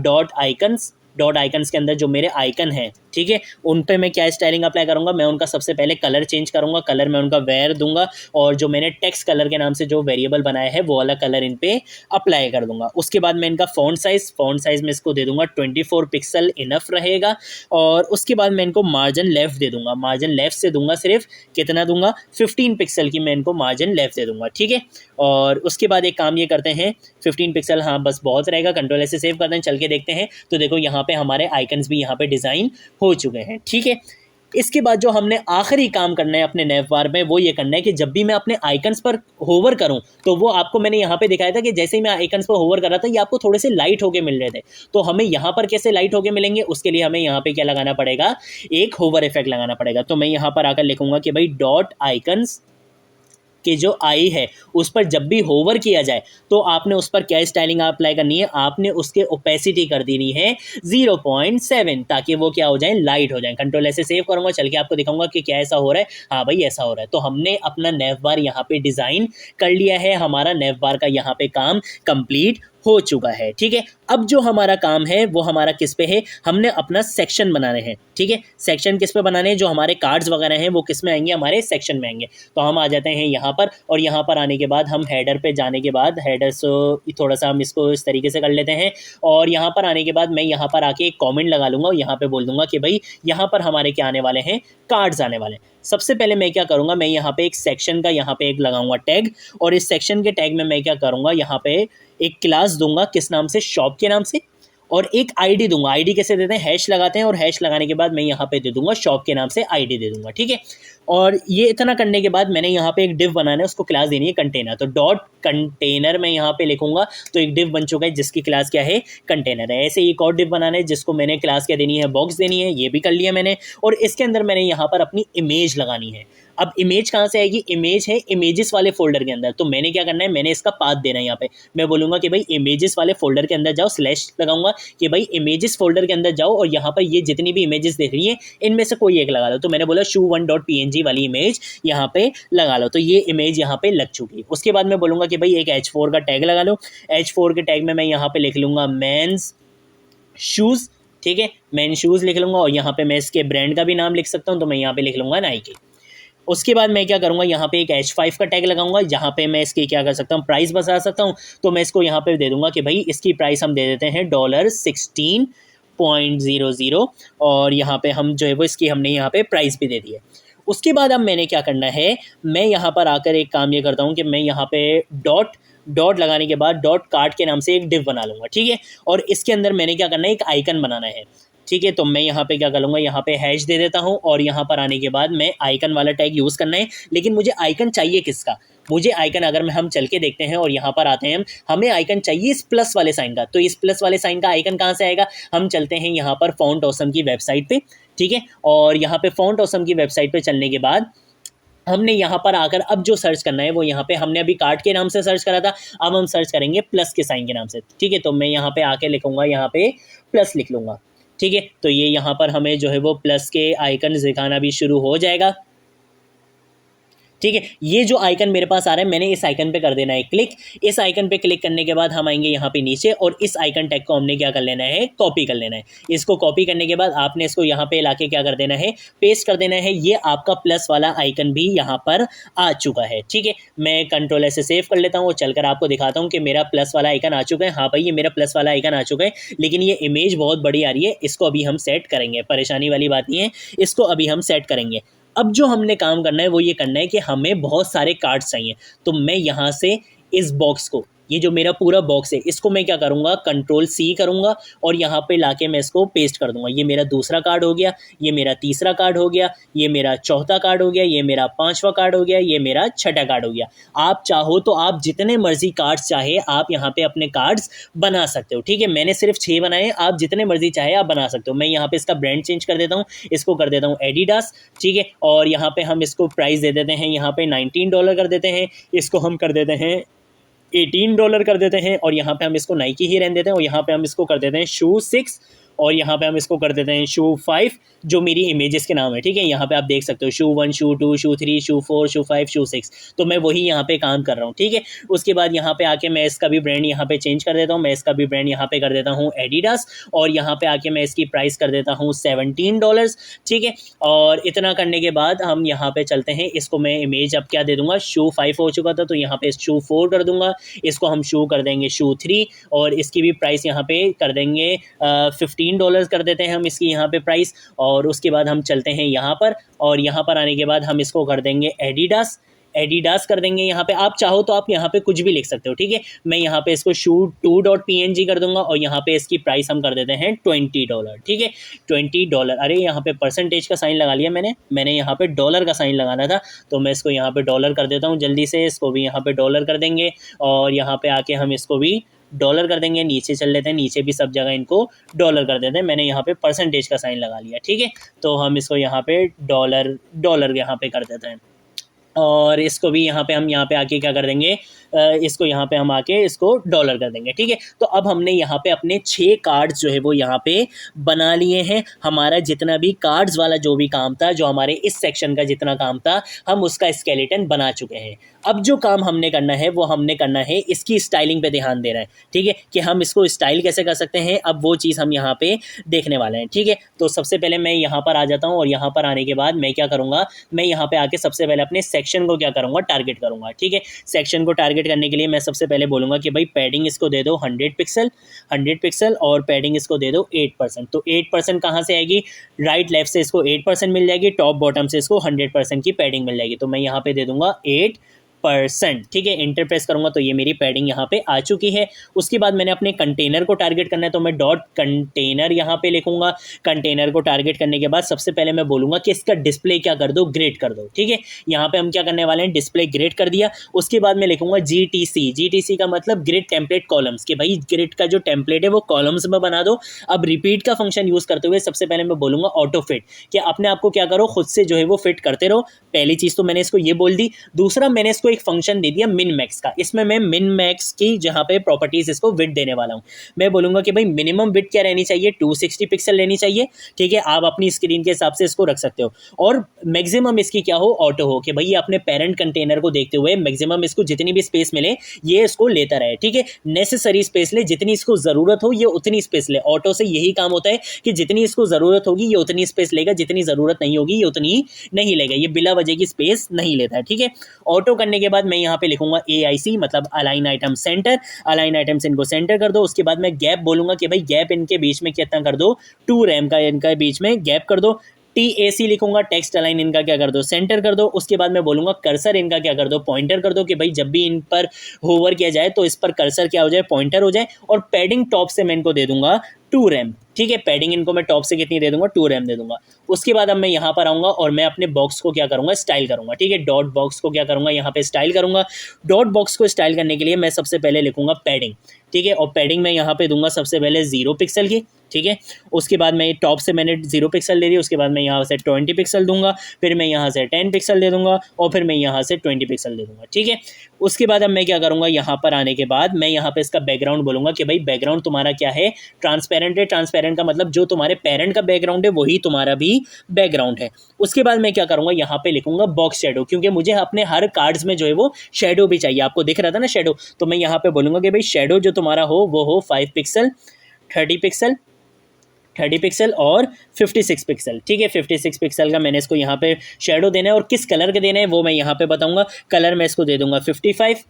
डॉट आइकन्स, डॉट आइकन्स के अंदर जो मेरे आइकन हैं, ठीक है, उन पे मैं क्या स्टाइलिंग अप्लाई करूंगा, मैं उनका सबसे पहले कलर चेंज करूंगा, कलर मैं उनका वेयर दूंगा, और जो मैंने टेक्स्ट कलर के नाम से जो वेरिएबल बनाया है वो वाला कलर इन पे अप्लाई कर दूंगा। उसके बाद मैं इनका फ़ॉन्ट साइज में इसको दे दूंगा 24 पिक्सल इनफ रहेगा। और उसके बाद मैं इनको मार्जिन लेफ्ट दे दूंगा, मार्जिन लेफ्ट से दूंगा सिर्फ कितना दूंगा, 15 पिक्सल की मैं इनको मार्जिन लेफ्ट दे दूंगा, ठीक है। और उसके बाद एक काम ये करते हैं, 15 पिक्सल हाँ बस बहुत रहेगा, कंट्रोल ऐसे सेव करते हैं, चल के देखते हैं। तो देखो यहाँ पे हमारे आइकन्स भी यहाँ पे डिज़ाइन हो चुके हैं, ठीक है। इसके बाद जो हमने आखिरी काम करना है अपने नैव बार में, वो ये करना है कि जब भी मैं अपने आइकन्स पर होवर करूं, तो वो आपको मैंने यहाँ पे दिखाया था कि जैसे ही मैं आइकन्स पर होवर कर रहा था, ये आपको थोड़े से लाइट होके मिल रहे थे। तो हमें यहाँ पर कैसे लाइट होके मिलेंगे, उसके लिए हमें यहाँ पे क्या लगाना पड़ेगा, एक होवर इफेक्ट लगाना पड़ेगा। तो मैं यहाँ पर आकर लिखूंगा कि भाई डॉट आइकन्स कि जो आई है उस पर जब भी होवर किया जाए तो आपने उस पर क्या स्टाइलिंग अप्लाई करनी है, आपने उसके ओपेसिटी कर देनी है 0.7, ताकि वो क्या हो जाए, लाइट हो जाए। कंट्रोल ऐसे सेव करूंगा, चल के आपको दिखाऊंगा कि क्या ऐसा हो रहा है। हाँ भाई ऐसा हो रहा है। तो हमने अपना नेव बार यहाँ पे डिज़ाइन कर लिया है, हमारा नेव बार का यहाँ पे काम कंप्लीट हो चुका है, ठीक है। अब जो हमारा काम है वो हमारा किस पे है, हमने अपना सेक्शन बनाने हैं, ठीक है। सेक्शन किस पे बनाने हैं, जो हमारे कार्ड्स वगैरह हैं वो किस में आएंगे, हमारे सेक्शन में आएंगे। तो हम आ जाते हैं यहाँ पर, और यहाँ पर आने के बाद हम हेडर पे जाने के बाद, हेडर से थोड़ा सा हम इसको इस तरीके से कर लेते हैं, और यहाँ पर आने के बाद मैं यहाँ पर आके एक कॉमेंट लगा लूँगा, और यहाँ पर बोल दूंगा कि भाई यहाँ पर हमारे क्या आने वाले हैं, कार्ड्स आने वाले हैं। सबसे पहले मैं क्या करूँगा, मैं यहाँ पे एक सेक्शन का यहाँ पे एक लगाऊंगा टैग, और इस सेक्शन के टैग में मैं क्या करूँगा, यहाँ पे एक क्लास दूंगा, किस नाम से, शॉप के नाम से, और एक आईडी दूंगा। आईडी कैसे देते हैं, हैश लगाते हैं, और हैश लगाने के बाद मैं यहाँ पे दे दूंगा शॉप के नाम से आईडी दे दूंगा, ठीक है। और ये इतना करने के बाद मैंने यहाँ पे एक डिव बनाना है, उसको क्लास देनी है कंटेनर। तो डॉट कंटेनर मैं यहाँ पे लिखूंगा, तो एक डिव बन चुका है जिसकी क्लास क्या है, कंटेनर है। ऐसे एक और डिव बनाना है जिसको मैंने क्लास क्या देनी है, बॉक्स देनी है, ये भी कर लिया मैंने। और इसके अंदर मैंने यहाँ पर अपनी इमेज लगानी है। अब इमेज कहाँ से आएगी, इमेज है इमेजेस वाले फोल्डर के अंदर। तो मैंने क्या करना है, मैंने इसका पाथ देना है। यहाँ पे मैं बोलूँगा कि भाई इमेजेस वाले फोल्डर के अंदर जाओ, स्लैश लगाऊंगा कि भाई इमेजेस फोल्डर के अंदर जाओ, और यहाँ पर ये जितनी भी इमेजेस देख रही हैं इनमें से कोई एक लगा लो। तो मैंने बोला shoe1.png वाली इमेज यहाँ पे लगा लो, तो ये इमेज यहाँ पे लग चुकी है। उसके बाद मैं बोलूँगा कि भाई एक H4 का टैग लगा लो। H4 के टैग में मैं यहाँ पे लिख लूँगा मेंस शूज़, ठीक है, मैन शूज़ लिख लूँगा, और यहाँ पे मैं इसके ब्रांड का भी नाम लिख सकता हूँ, तो मैं यहाँ पे लिख लूँगा नाइकी। उसके बाद मैं क्या करूँगा, यहाँ पे एक H5 का टैग लगाऊंगा, जहाँ पे मैं इसकी क्या कर सकता हूँ, प्राइस बता सकता हूँ। तो मैं इसको यहाँ पे दे दूंगा कि भाई इसकी प्राइस हम दे देते हैं $16.00, और यहाँ पे हम जो है वो इसकी हमने यहाँ पे प्राइस भी दे दी है। उसके बाद अब मैंने क्या करना है, मैं यहाँ पर आकर एक काम ये करता हूँ कि मैं यहाँ पे डॉट लगाने के बाद डॉट कार्ड के नाम से एक डिव बना लूँगा, ठीक है। और इसके अंदर मैंने क्या करना है, एक आइकन बनाना है, ठीक है। तो मैं यहाँ पे क्या करूँगा, यहाँ पे हैश दे देता हूँ, और यहाँ पर आने के बाद मैं आइकन वाला टैग यूज़ करना है। लेकिन मुझे आइकन चाहिए किसका, मुझे आइकन अगर हम चल के देखते हैं और यहाँ पर आते हैं हमें आइकन चाहिए इस प्लस वाले साइन का। तो इस प्लस वाले साइन का आइकन कहाँ से आएगा, हम चलते हैं यहाँ पर फॉन्ट ऑसम की वेबसाइट पे, ठीक है। और यहाँ पे फॉन्ट ऑसम की वेबसाइट पे चलने के बाद हमने यहाँ पर आकर अब जो सर्च करना है वो यहाँ पे हमने अभी कार्ड के नाम से सर्च करा था, अब हम सर्च करेंगे प्लस के साइन के नाम से, ठीक है। तो मैं यहाँ पे आके लिखूंगा, यहाँ पे प्लस लिख लूँगा, ठीक है। तो ये यहाँ पर हमें जो है वो प्लस के आइकन दिखाना भी शुरू हो जाएगा, ठीक है। ये जो आइकन मेरे पास आ रहा है, मैंने इस आइकन पे कर देना है क्लिक। इस आइकन पे क्लिक करने के बाद हम आएंगे यहाँ पे नीचे, और इस आइकन टैग को हमने क्या कर लेना है, कॉपी कर लेना है। इसको कॉपी करने के बाद आपने इसको यहाँ पे लाके क्या कर देना है, पेस्ट कर देना है। ये आपका प्लस वाला आइकन भी यहाँ पर आ चुका है, ठीक है। मैं कंट्रोल ऐसे सेव कर लेता हूँ और चलकर आपको दिखाता हूँ कि मेरा प्लस वाला आइकन आ चुका है। हाँ भाई ये मेरा प्लस वाला आइकन आ चुका है, लेकिन ये इमेज बहुत बड़ी आ रही है, इसको अभी हम सेट करेंगे, परेशानी वाली बात नहीं है, इसको अभी हम सेट करेंगे। अब जो हमने काम करना है वो ये करना है कि हमें बहुत सारे कार्ड्स चाहिए। तो मैं यहाँ से इस बॉक्स को, ये जो मेरा पूरा बॉक्स है, इसको मैं क्या करूँगा, कंट्रोल C करूँगा, और यहाँ पे लाके मैं इसको पेस्ट कर दूँगा। ये मेरा दूसरा कार्ड हो गया, ये मेरा तीसरा कार्ड हो गया, ये मेरा चौथा कार्ड हो गया, ये मेरा पांचवा कार्ड हो गया, ये मेरा छठा कार्ड हो गया। आप चाहो तो आप जितने मर्जी कार्ड्स चाहे आप यहाँ पे अपने कार्ड्स बना सकते हो, ठीक है। मैंने सिर्फ 6 बनाए, आप जितने मर्जी चाहे आप बना सकते हो। मैं यहाँ पे इसका ब्रांड चेंज कर देता हूँ, इसको कर देता हूँ एडिडास, ठीक है। और यहाँ पे हम इसको प्राइस दे देते हैं, यहाँ पे $19 कर देते हैं, इसको हम कर देते हैं $18 कर देते हैं, और यहाँ पे हम इसको नाइकी ही रहने देते हैं, और यहाँ पे हम इसको कर देते हैं शू 6, और यहाँ पे हम इसको कर देते हैं शू 5, जो मेरी इमेजेस के नाम है, ठीक है। यहाँ पे आप देख सकते हो शू 1, शू 2, शू 3, शू 4, शू 5, शू 6, तो मैं वही यहाँ पे काम कर रहा हूँ, ठीक है। उसके बाद यहाँ पे आके मैं इसका भी ब्रांड यहाँ पे चेंज कर देता हूँ, मैं इसका भी ब्रांड यहाँ पे कर देता हूँ एडिडास, और यहाँ पे आके मैं इसकी प्राइस कर देता हूँ $17, ठीक है। और इतना करने के बाद हम यहाँ पे चलते हैं, इसको मैं इमेज अब क्या दे दूंगा, शू 5 हो चुका था तो यहाँ पे शू 4 कर दूंगा, इसको हम शू कर देंगे शू 3, और इसकी भी प्राइस यहाँ पे कर देंगे $15 कर देते हैं हम इसकी यहाँ पे प्राइस। और उसके बाद हम चलते हैं यहाँ पर, और यहाँ पर आने के बाद हम इसको कर देंगे एडिडास कर देंगे। यहाँ पे आप चाहो तो आप यहाँ पे कुछ भी लिख सकते हो, ठीक है। मैं यहाँ पे इसको शू 2.png कर दूंगा, और यहाँ पे इसकी प्राइस हम कर देते हैं $20, ठीक है। $20, अरे यहाँ पे परसेंटेज का साइन लगा लिया मैंने यहाँ पे डॉलर का साइन लगाना था, तो मैं इसको यहाँ पे डॉलर कर देता हूँ जल्दी से, इसको भी यहाँ पे डॉलर कर देंगे, और यहाँ पे आके हम इसको भी डॉलर कर देंगे। नीचे चल लेते हैं, नीचे भी सब जगह इनको डॉलर कर देते हैं, मैंने यहाँ पे परसेंटेज का साइन लगा लिया, ठीक है। तो हम इसको यहाँ पे डॉलर यहाँ पे कर देते हैं, और इसको भी यहाँ पे हम यहाँ पे आके क्या कर देंगे, इसको यहाँ पे हम आके इसको डॉलर कर देंगे, ठीक है। तो अब हमने यहाँ पे अपने 6 कार्ड्स जो है वो यहाँ पे बना लिए हैं। हमारा जितना भी कार्ड्स वाला जो भी काम था, जो हमारे इस सेक्शन का जितना काम था, हम उसका स्केलेटन बना चुके हैं। अब जो काम हमने करना है वो हमने करना है इसकी स्टाइलिंग पे ध्यान देना है, ठीक है, कि हम इसको स्टाइल कैसे कर सकते हैं। अब वो चीज़ हम यहाँ पे देखने वाले हैं, ठीक है। तो सबसे पहले मैं यहाँ पर आ जाता हूँ, और यहाँ पर आने के बाद मैं क्या करूँगा, मैं यहाँ पे आके सबसे पहले अपने सेक्शन को क्या करूँगा, टारगेट करूँगा, ठीक है। सेक्शन को टारगेट करने के लिए मैं सबसे पहले बोलूँगा कि भाई पैडिंग इसको दे दो 100 पिक्सल, और पैडिंग इसको दे दो 8%। तो 8% कहाँ से आएगी, राइट लेफ्ट से इसको 8% मिल जाएगी, टॉप बॉटम से इसको 100% की पैडिंग मिल जाएगी। तो मैं यहाँ पे दे दूंगा 8%, ठीक है। इंटर प्रेस करूंगा तो ये मेरी पैडिंग यहाँ पे आ चुकी है। उसके बाद मैंने अपने कंटेनर को टारगेट करना है, तो मैं डॉट कंटेनर यहाँ पे लिखूंगा। कंटेनर को टारगेट करने के बाद सबसे पहले मैं बोलूंगा कि इसका डिस्प्ले क्या कर दो, ग्रेड कर दो, ठीक है। यहाँ पे हम क्या करने वाले हैं, डिस्प्ले ग्रेड कर दिया। उसके बाद मैं लिखूंगा GTC का मतलब ग्रिड टेम्पलेट कॉलम्स, कि भाई ग्रिड का जो टेम्पलेट है वो कॉलम्स में बना दो। अब रिपीट का फंक्शन यूज करते हुए सबसे पहले मैं बोलूंगा ऑटो फिट, कि अपने आप को क्या करो, खुद से जो है वो फिट करते रहो। पहली चीज तो मैंने इसको ये बोल दी। दूसरा, मैंने इसको एक फंक्शन दे दिया मिन मैक्स का। इसमें मैं मिन मैक्स की जहां पे प्रॉपर्टीज इसको विड्थ देने वाला हूं। मैं बोलूंगा कि भाई मिनिमम विड्थ क्या रहनी चाहिए, 260 पिक्सल रहनी चाहिए, ठीक है। आप अपनी स्क्रीन के हिसाब से इसको रख सकते हो। और मैक्सिमम इसकी क्या हो, ऑटो हो, कि भाई ये अपने पेरेंट कंटेनर को देखते हुए मैक्सिमम इसको जितनी भी स्पेस मिले ये इसको लेता रहे, ठीक है। नेसेसरी स्पेस ले, जितनी इसको जरूरत हो ये उतनी स्पेस ले। ऑटो से यही काम होता है कि जितनी इसको जरूरत होगी ये उतनी स्पेस लेगा, जितनी जरूरत नहीं होगी ये उतनी नहीं लेगा, ये बिला वजह की स्पेस नहीं लेता है, ठीक है। ऑटो करने के बाद मैं यहाँ पे लिखूंगा AIC, मतलब align item centre. Align items इनको सेंटर कर दो। उसके बाद मैं गैप बोलूंगा कि भाई गैप इनके बीच में कितना कर दो, 2 रैम का इनका बीच में गैप कर दो। TAC लिखूंगा, टेक्स्ट अलाइन इनका क्या कर दो, सेंटर कर दो। उसके बाद मैं बोलूंगा कर्सर इनका क्या कर दो, पॉइंटर कर दो, कि भाई जब भी इन पर होवर किया जाए तो इस पर कर्सर क्या हो जाए, पॉइंटर हो जाए। और पैडिंग टॉप से मैं इनको दे दूंगा 2 रैम, ठीक है। पैडिंग इनको मैं टॉप से कितनी दे दूंगा, 2 रैम दे दूंगा। उसके बाद अब मैं यहाँ पर आऊँगा और मैं अपने बॉक्स को क्या करूँगा, स्टाइल करूँगा, ठीक है। डॉट बॉक्स को क्या करूँगा, यहाँ पे स्टाइल करूँगा। डॉट बॉक्स को स्टाइल करने के लिए मैं सबसे पहले लिखूँगा पैडिंग, ठीक है। और पैडिंग मैं यहाँ पे दूंगा सबसे पहले 0 पिक्सल की, ठीक है। उसके बाद मैं टॉप से मैंने 0 पिक्सल ले दी। उसके बाद मैं यहाँ से 20 पिक्सल दूंगा, फिर मैं यहाँ से 10 पिक्सल दे दूंगा, और फिर मैं यहाँ से 20 पिक्सल दे दूंगा, ठीक है। उसके बाद अब मैं क्या करूँगा, यहाँ पर आने के बाद मैं यहाँ पे इसका बैकग्राउंड बोलूँगा कि भाई बैकग्राउंड तुम्हारा क्या है, ट्रांसपेरेंट है। ट्रांसपेरेंट का मतलब जो तुम्हारे पेरेंट का बैकग्राउंड है वही तुम्हारा भी बैकग्राउंड है। उसके बाद मैं क्या करूँगा, यहाँ पे लिखूंगा बॉक्स शेडो, क्योंकि मुझे अपने हर कार्ड्स में जो है वो शेडो भी चाहिए। आपको दिख रहा था ना शेडो, तो मैं यहाँ पे बोलूँगा कि भाई शेडो जो तुम्हारा हो वो हो 5 पिक्सल, 30 पिक्सल और 56 पिक्सल, ठीक है। 56 पिक्सल का मैंने इसको यहाँ पे शेडो देना है, और किस कलर के देने हैं वो मैं यहाँ पे बताऊंगा। कलर मैं इसको दे दूंगा 55,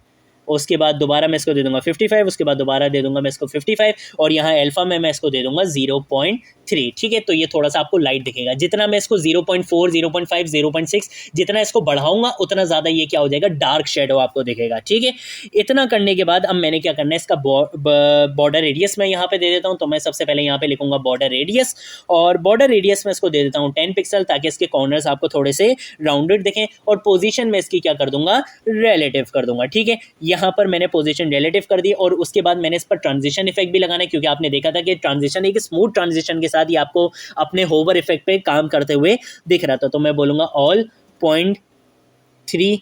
उसके बाद दोबारा मैं इसको दे दूंगा 55, उसके बाद दोबारा दे दूंगा मैं इसको 55, और यहाँ अल्फा में मैं इसको दे दूंगा 0.3, ठीक है। तो ये थोड़ा सा आपको लाइट दिखेगा। जितना मैं इसको 0.4, 0.5, 0.6 जितना इसको बढ़ाऊंगा उतना ज़्यादा ये क्या हो जाएगा, डार्क शेडो आपको दिखेगा, ठीक है। इतना करने के बाद अब मैंने क्या करना है, इसका बॉर्डर रेडियस मैं यहाँ पे दे देता हूँ। तो मैं सबसे पहले यहाँ पे लिखूंगा बॉर्डर रेडियस, और बॉर्डर रेडियस में इसको दे देता हूँ 10 पिक्सल, ताकि इसके कॉर्नर्स आपको थोड़े से राउंडेड दिखें। और पोजीशन में इसकी क्या कर दूंगा, रिलेटिव कर दूंगा, ठीक है। यहाँ पर मैंने पोजीशन रिलेटिव कर दी, और उसके बाद मैंने इस पर ट्रांजिशन इफेक्ट भी लगाना है, क्योंकि आपने देखा था कि ट्रांजिशन एक स्मूथ ट्रांजिशन के साथ ही आपको अपने होवर इफेक्ट पे काम करते हुए दिख रहा था। तो मैं बोलूंगा all 0.3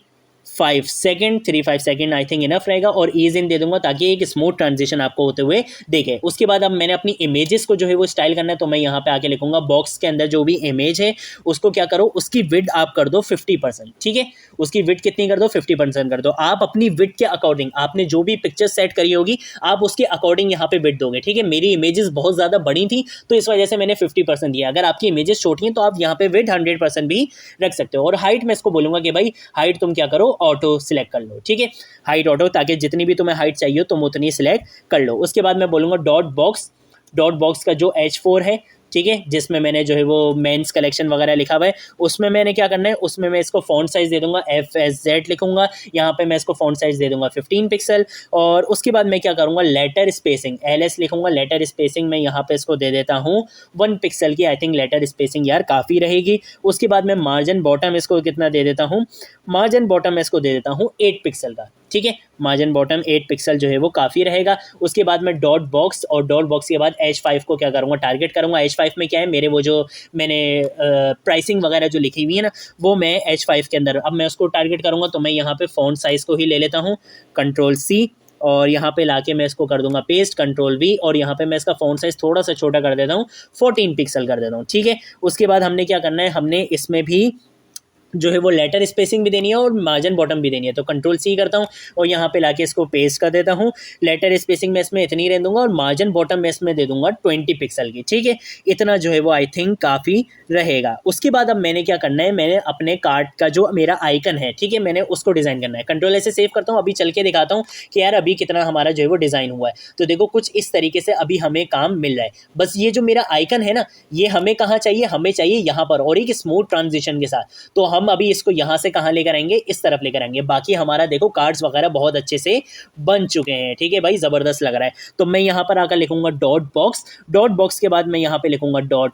3-5 second 3-5 second I think enough रहेगा, और ईज इन दे दूंगा ताकि एक स्मूथ ट्रांजिशन आपको होते हुए देखे। उसके बाद अब मैंने अपनी इमेजेस को जो है वो स्टाइल करना है, तो मैं यहाँ पे आके लिखूंगा बॉक्स के अंदर जो भी इमेज है उसको क्या करो, उसकी विड्थ आप कर दो 50%, ठीक है। उसकी विड्थ कितनी कर दो, 50% कर दो। आप अपनी विड्थ के अकॉर्डिंग, आपने जो भी पिक्चर सेट करी होगी आप उसके अकॉर्डिंग यहाँ पे विड्थ दोगे, ठीक है। मेरी इमेजेस बहुत ज़्यादा बड़ी थी तो इस वजह से मैंने 50% दिया। अगर आपकी इमेजेस छोटी हैं तो आप यहाँ पे विड्थ 100% भी रख सकते हो। और हाइट मैं इसको बोलूँगा कि भाई हाइट तुम क्या करो, ऑटो सिलेक्ट कर लो, ठीक है। हाइट ऑटो, ताकि जितनी भी तुम्हें हाइट चाहिए तुम उतनी सिलेक्ट कर लो। उसके बाद मैं बोलूँगा डॉट बॉक्स का जो H4 है, ठीक है, जिसमें मैंने जो है वो मेंस कलेक्शन वगैरह लिखा हुआ है, उसमें मैंने क्या करना है, उसमें मैं इसको फॉन्ट साइज दे दूंगा FSZ लिखूंगा। यहाँ पे मैं इसको फॉन्ट साइज दे दूंगा 15 पिक्सल। और उसके बाद मैं क्या करूँगा, लेटर स्पेसिंग LS लिखूंगा। लेटर स्पेसिंग मैं यहाँ पे इसको दे देता हूँ 1 पिक्सल की। आई थिंक लेटर स्पेसिंग यार काफ़ी रहेगी। उसके बाद मैं मार्जिन बॉटम इसको कितना दे देता हूँ, मार्जिन बॉटम इसको दे देता हूँ 8 पिक्सल का, ठीक है। मार्जिन बॉटम 8 पिक्सल जो है वो काफ़ी रहेगा। उसके बाद मैं डॉट बॉक्स, और डॉट बॉक्स के बाद H5 को क्या करूँगा, टारगेट करूँगा। H5 में क्या है, मेरे वो जो मैंने प्राइसिंग वगैरह जो लिखी हुई है ना, वो मैं H5 के अंदर अब मैं उसको टारगेट करूँगा। तो मैं यहाँ पे फॉन्ट साइज़ को ही ले लेता हूँ, Ctrl+C, और यहाँ पे लाके मैं इसको कर दूंगा पेस्ट, Ctrl+V, और यहाँ पे मैं इसका फॉन्ट साइज़ थोड़ा सा छोटा कर देता हूँ, 14 पिक्सल कर देता हूँ, ठीक है। उसके बाद हमने क्या करना है, हमने इसमें भी जो है वो लेटर स्पेसिंग भी देनी है और मार्जिन बॉटम भी देनी है। तो Ctrl+C करता हूँ और यहाँ पे लाके इसको पेस्ट कर देता हूँ। लेटर स्पेसिंग में इसमें इतनी रहने दूंगा और मार्जिन बॉटम में इसमें दे दूंगा 20 पिक्सल की, ठीक है। इतना जो है वो आई थिंक काफ़ी रहेगा। उसके बाद अब मैंने क्या करना है, मैंने अपने कार्ड का जो मेरा आइकन है, ठीक है, मैंने उसको डिज़ाइन करना है। Ctrl से सेव करता हूँ, अभी चल के दिखाता हूँ कि यार अभी कितना हमारा जो है वो डिज़ाइन हुआ है। तो देखो कुछ इस तरीके से अभी हमें काम मिल रहा है। बस ये जो मेरा आइकन है ना, ये हमें कहाँ चाहिए, हमें चाहिए यहाँ पर, और एक स्मूथ ट्रांजिशन के साथ। तो हम अभी इसको यहाँ से कहाँ लेकर आएंगे, इस तरफ लेकर आएंगे। बाकी हमारा देखो कार्ड्स वगैरह बहुत अच्छे से बन चुके हैं, ठीक है भाई, ज़बरदस्त लग रहा है। तो मैं यहाँ पर आकर लिखूंगा डॉट बॉक्स के बाद मैं यहाँ पे लिखूंगा डॉट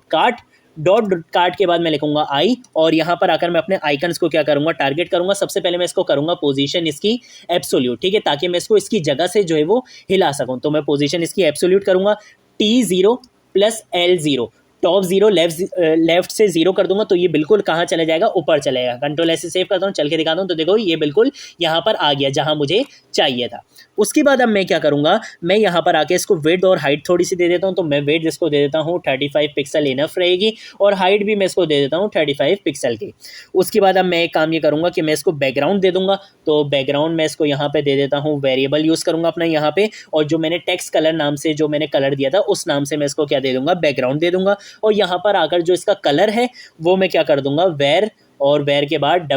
कार्ड के बाद मैं लिखूंगा आई, और यहाँ पर आकर मैं अपने आइकन्स को क्या करूंगा, टारगेट करूंगा। सबसे पहले मैं इसको करूंगा पोजीशन इसकी एब्सोल्यूट, ठीक है, ताकि मैं इसको इसकी जगह से जो है वो हिला सकूं। तो मैं पोजीशन इसकी एब्सोल्यूट करूंगा, T0 + L0, टॉप 0 लेफ्ट से 0 कर दूंगा, तो ये बिल्कुल कहाँ चले जाएगा, ऊपर चले जाएगा। Ctrl से सेव करता हूँ, चल के दिखाता हूँ। तो देखो ये बिल्कुल यहाँ पर आ गया जहाँ मुझे चाहिए था। उसके बाद अब मैं क्या करूँगा, मैं यहाँ पर आके इसको विड्थ और हाइट थोड़ी सी दे देता हूँ। तो मैं विड्थ इसको दे देता हूँ 35 पिक्सल इनफ रहेगी, और हाइट भी मैं इसको दे देता हूँ 35 पिक्सल की। उसके बाद अब मैं एक काम ये करूँगा कि मैं इसको बैकग्राउंड दे दूँगा। तो बैकग्राउंड मैं इसको यहाँ पे दे देता हूँ, वेरिएबल यूज़ करूँगा अपना यहाँ पे, और जो मैंने टेक्स्ट कलर नाम से जो मैंने कलर दिया था उस नाम से मैं इसको क्या दे दूँगा, बैकग्राउंड दे दूँगा। और यहाँ पर आकर जो इसका कलर है वो मैं क्या कर दूँगा, वेर के बाद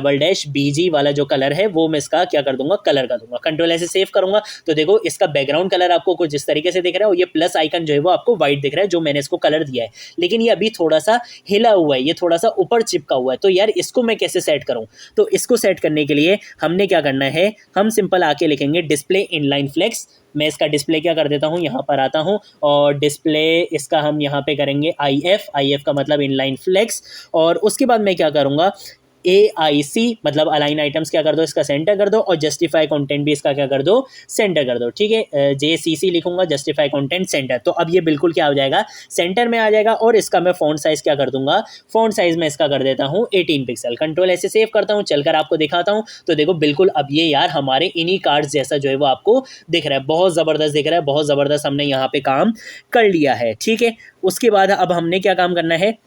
$BG वाला जो कलर है वो मैं इसका क्या कर दूंगा, कलर कर दूंगा। Ctrl से सेव करूंगा। तो देखो इसका बैकग्राउंड कलर आपको कुछ इस तरीके से दिख रहा है, और ये प्लस आइकन जो है वो आपको वाइट दिख रहा है जो मैंने इसको कलर दिया है। लेकिन ये अभी थोड़ा सा हिला हुआ है, ये थोड़ा सा ऊपर चिपका हुआ है। तो यार इसको मैं कैसे सेट करूं, तो इसको सेट करने के लिए हमने क्या करना है, हम सिंपल आके लिखेंगे डिस्प्ले इनलाइन फ्लेक्स। मैं इसका डिस्प्ले क्या कर देता हूँ, यहाँ पर आता हूँ और डिस्प्ले इसका हम यहाँ पे करेंगे IF का मतलब इनलाइन फ्लेक्स। और उसके बाद मैं क्या करूँगा, AIC मतलब अलाइन आइटम्स क्या कर दो, इसका सेंटर कर दो, और जस्टिफाई कंटेंट भी इसका क्या कर दो, सेंटर कर दो, ठीक है। JCC लिखूंगा, जस्टिफाई कंटेंट सेंटर। तो अब ये बिल्कुल क्या हो जाएगा, सेंटर में आ जाएगा। और इसका मैं फॉन्ट साइज क्या कर दूंगा, फॉन्ट साइज में इसका कर देता हूँ 18 पिक्सल। Ctrl से सेव करता हूँ, चलकर आपको दिखाता हूँ। तो देखो बिल्कुल अब ये यार हमारे इन्हीं कार्ड्स जैसा जो है वो आपको दिख रहा है, बहुत ज़बरदस्त दिख रहा है, बहुत ज़बरदस्त हमने यहाँ पे काम कर लिया है, ठीक है। उसके बाद अब हमने क्या काम करना है,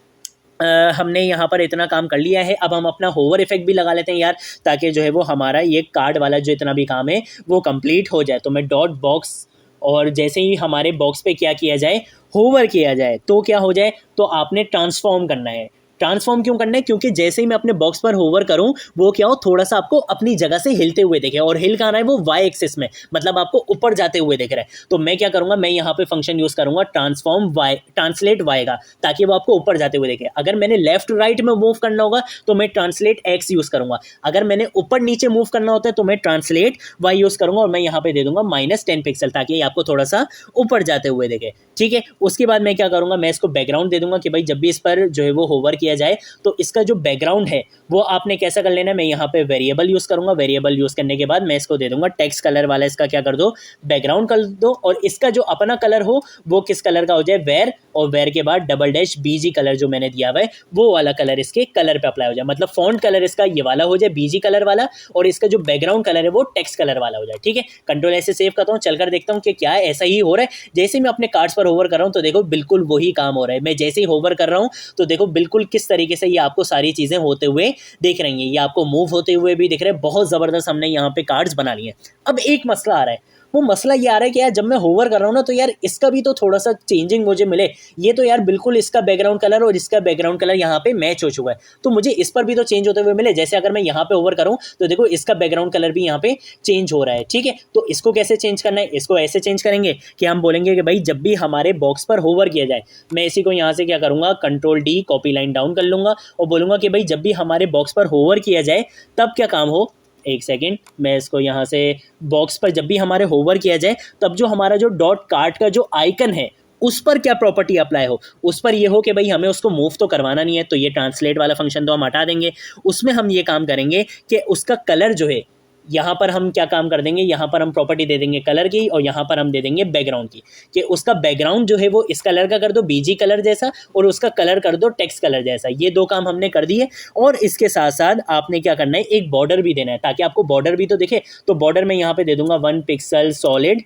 हमने यहाँ पर इतना काम कर लिया है। अब हम अपना होवर इफेक्ट भी लगा लेते हैं यार, ताकि जो है वो हमारा ये कार्ड वाला जो इतना भी काम है वो कंप्लीट हो जाए। तो मैं डॉट बॉक्स, और जैसे ही हमारे बॉक्स पे क्या किया जाए, होवर किया जाए, तो क्या हो जाए, तो आपने ट्रांसफॉर्म करना है। ट्रांसफॉर्म क्यों करना है, क्योंकि जैसे ही मैं अपने बॉक्स पर होवर करूं वो क्या हो, थोड़ा सा आपको अपनी जगह से हिलते हुए दिखे, और हिल कहाँ रहा है वो Y एक्सिस में, मतलब आपको ऊपर जाते हुए दिख रहा है। तो मैं क्या करूंगा, मैं यहाँ पे फंक्शन यूज करूंगा ट्रांसलेट Y का, ताकि वो आपको ऊपर जाते हुए दिखे। अगर मैंने लेफ्ट राइट में मूव करना होगा तो मैं ट्रांसलेट X यूज करूंगा। अगर मैंने ऊपर नीचे मूव करना होता है तो मैं ट्रांसलेट Y यूज करूंगा, और मैं यहाँ पे दे दूंगा -10 पिक्सल, ताकि ये आपको थोड़ा सा ऊपर जाते हुए दिखे, ठीक है। उसके बाद मैं क्या करूंगा, मैं इसको बैकग्राउंड दे दूंगा कि भाई जब भी इस पर जो है वो होवर किया जाए तो इसका जो बैकग्राउंड है वो आपने कैसा कर लेना है। मैं यहाँ पे वेरिएबल यूज़ करूँगा, वेरिएबल यूज़ करने के बाद मैं इसको दे दूंगा टेक्स्ट कलर वाला, इसका क्या कर दो, बैकग्राउंड कर दो, और इसका जो अपना कलर हो वो किस कलर का हो जाए, वेर, और वेयर के बाद डबल डैश बीजी कलर जो मैंने दिया हुआ है वो वाला कलर इसके कलर पे अप्लाई हो जाए, मतलब फॉन्ट कलर इसका ये वाला हो जाए बीजी कलर वाला, और इसका जो बैकग्राउंड कलर है वो टेक्स्ट कलर वाला हो जाए। ठीक है, कंट्रोल ऐसे सेव करता हूँ, चलकर देखता हूँ कि क्या है, ऐसा ही हो रहा है। जैसे मैं अपने कार्ड्स पर होवर कर रहा हूँ तो देखो बिल्कुल वही काम हो रहा है। मैं जैसे ही होवर कर रहा हूँ तो देखो बिल्कुल किस तरीके से ये आपको सारी चीजें होते हुए दिख रही हैं, ये आपको मूव होते हुए भी दिख रहे हैं। बहुत जबरदस्त हमने यहाँ पे कार्ड्स बना लिए। अब एक मसला आ रहा है, वो मसला ये आ रहा है कि यार जब मैं होवर कर रहा हूँ ना तो यार इसका भी तो थोड़ा सा चेंजिंग मुझे मिले। ये तो यार बिल्कुल इसका बैकग्राउंड कलर और इसका बैकग्राउंड कलर यहाँ पे मैच हो चुका है, तो मुझे इस पर भी तो चेंज होते हुए मिले। जैसे अगर मैं यहाँ पे होवर करूँ तो देखो इसका बैकग्राउंड कलर भी यहाँ पे चेंज हो रहा है। ठीक है, तो इसको कैसे चेंज करना है, इसको ऐसे चेंज करेंगे कि हम बोलेंगे कि भाई जब भी हमारे बॉक्स पर होवर किया जाए, मैं इसी को यहाँ से क्या करूँगा, control D copy line down कर लूँगा और बोलूँगा कि भाई जब भी हमारे बॉक्स पर होवर किया जाए तब क्या काम हो। एक सेकेंड, मैं इसको यहाँ से बॉक्स पर जब भी हमारे होवर किया जाए तब जो हमारा जो डॉट कार्ड का जो आइकन है उस पर क्या प्रॉपर्टी अप्लाई हो, उस पर ये हो कि भाई हमें उसको मूव तो करवाना नहीं है, तो ये ट्रांसलेट वाला फंक्शन तो हम हटा देंगे। उसमें हम ये काम करेंगे कि उसका कलर जो है यहाँ पर हम क्या काम कर देंगे, यहाँ पर हम प्रॉपर्टी दे देंगे कलर की और यहाँ पर हम दे देंगे बैकग्राउंड की, कि उसका बैकग्राउंड जो है वो इस कलर का कर दो बीजी कलर जैसा और उसका कलर कर दो टेक्स्ट कलर जैसा। ये दो काम हमने कर दिए और इसके साथ साथ आपने क्या करना है, एक बॉर्डर भी देना है ताकि आपको बॉर्डर भी तो दिखे। तो बॉर्डर में यहाँ पे दे दूंगा 1 पिक्सल सॉलिड,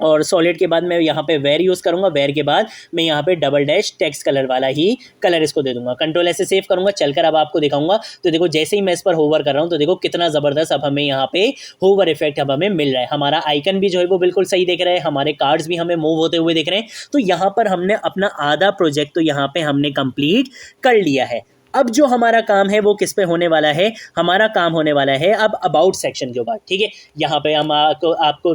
और सॉलिड के बाद मैं यहाँ पे वेर यूज़ करूँगा, वेर के बाद मैं यहाँ पे डबल डैश टेक्स्ट कलर वाला ही कलर इसको दे दूंगा। कंट्रोल ऐसे सेव करूँगा, चलकर अब आपको दिखाऊंगा। तो देखो जैसे ही मैं इस पर होवर कर रहा हूँ तो देखो कितना ज़बरदस्त अब हमें यहाँ पे होवर इफेक्ट अब हमें मिल रहा है। हमारा आइकन भी जो है वो बिल्कुल सही दिख रहा है, हमारे कार्ड्स भी हमें मूव होते हुए दिख रहे हैं। तो यहाँ पर हमने अपना आधा प्रोजेक्ट तो यहाँ पे हमने कंप्लीट कर लिया है। अब जो हमारा काम है वो किस पे होने वाला है, हमारा काम होने वाला है अब अबाउट सेक्शन के बाद। ठीक है, यहाँ पे हम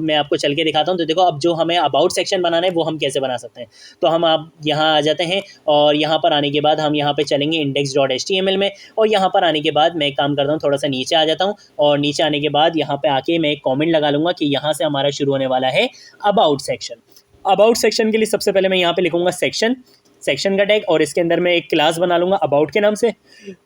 मैं आपको चल के दिखाता हूँ। तो देखो अब जो हमें अबाउट सेक्शन बनाना है वो हम कैसे बना सकते हैं। तो हम आप यहाँ आ जाते हैं और यहाँ पर आने के बाद हम यहाँ पे चलेंगे index.html में, और यहाँ पर आने के बाद मैं एक काम करता हूँ, थोड़ा सा नीचे आ जाता हूँ और नीचे आने के बाद यहाँ पे आके मैं एक कॉमेंट लगा लूँगा कि यहाँ से हमारा शुरू होने वाला है अबाउट सेक्शन। अबाउट सेक्शन के लिए सबसे पहले मैं यहाँ पे लिखूंगा सेक्शन का टैग, और इसके अंदर मैं एक क्लास बना लूँगा अबाउट के नाम से।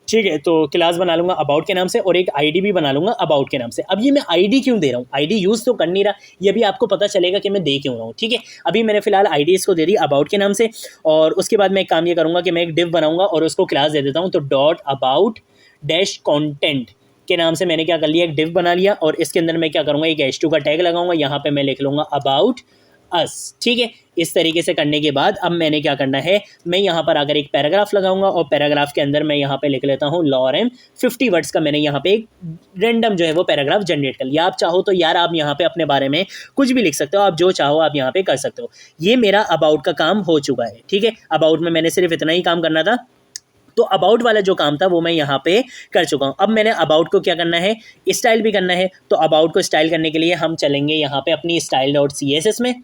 ठीक है, तो क्लास बना लूँगा अबाउट के नाम से और एक आईडी भी बना लूँगा अबाउट के नाम से। अब ये मैं आईडी क्यों दे रहा हूँ, आईडी यूज़ तो कर नहीं रहा, ये भी आपको पता चलेगा कि मैं दे क्यों रहा हूँ। ठीक है, अभी मैंने फिलहाल आईडी इसको दे दी अबाउट के नाम से, और उसके बाद मैं एक काम ये करूँगा कि मैं एक डिव बनाऊँगा और उसको क्लास दे देता हूँ। तो डॉट अबाउट डैश कॉन्टेंट के नाम से मैंने क्या कर लिया, एक डिव बना लिया, और इसके अंदर मैं क्या करूँगा, एक h2 का टैग लगाऊंगा, यहाँ पे मैं लिख लूँगा अबाउट अस। ठीक है, इस तरीके से करने के बाद अब मैंने क्या करना है, मैं यहाँ पर आकर एक पैराग्राफ लगाऊंगा और पैराग्राफ के अंदर मैं यहाँ पे लिख लेता हूँ लॉरेम 50 वर्ड्स का मैंने यहाँ पे एक रेंडम जो है वो पैराग्राफ जनरेट कर लिया। आप चाहो तो यार आप यहाँ पे अपने बारे में कुछ भी लिख सकते हो, आप जो चाहो आप यहाँ पे कर सकते हो। ये मेरा अबाउट का काम हो चुका है। ठीक है, अबाउट में मैंने सिर्फ इतना ही काम करना था, तो अबाउट वाला जो काम था वो मैं यहाँ पे कर चुका हूँ। अब मैंने अबाउट को क्या करना है, स्टाइल भी करना है। तो अबाउट को स्टाइल करने के लिए हम चलेंगे यहाँ पे अपनी style.css में,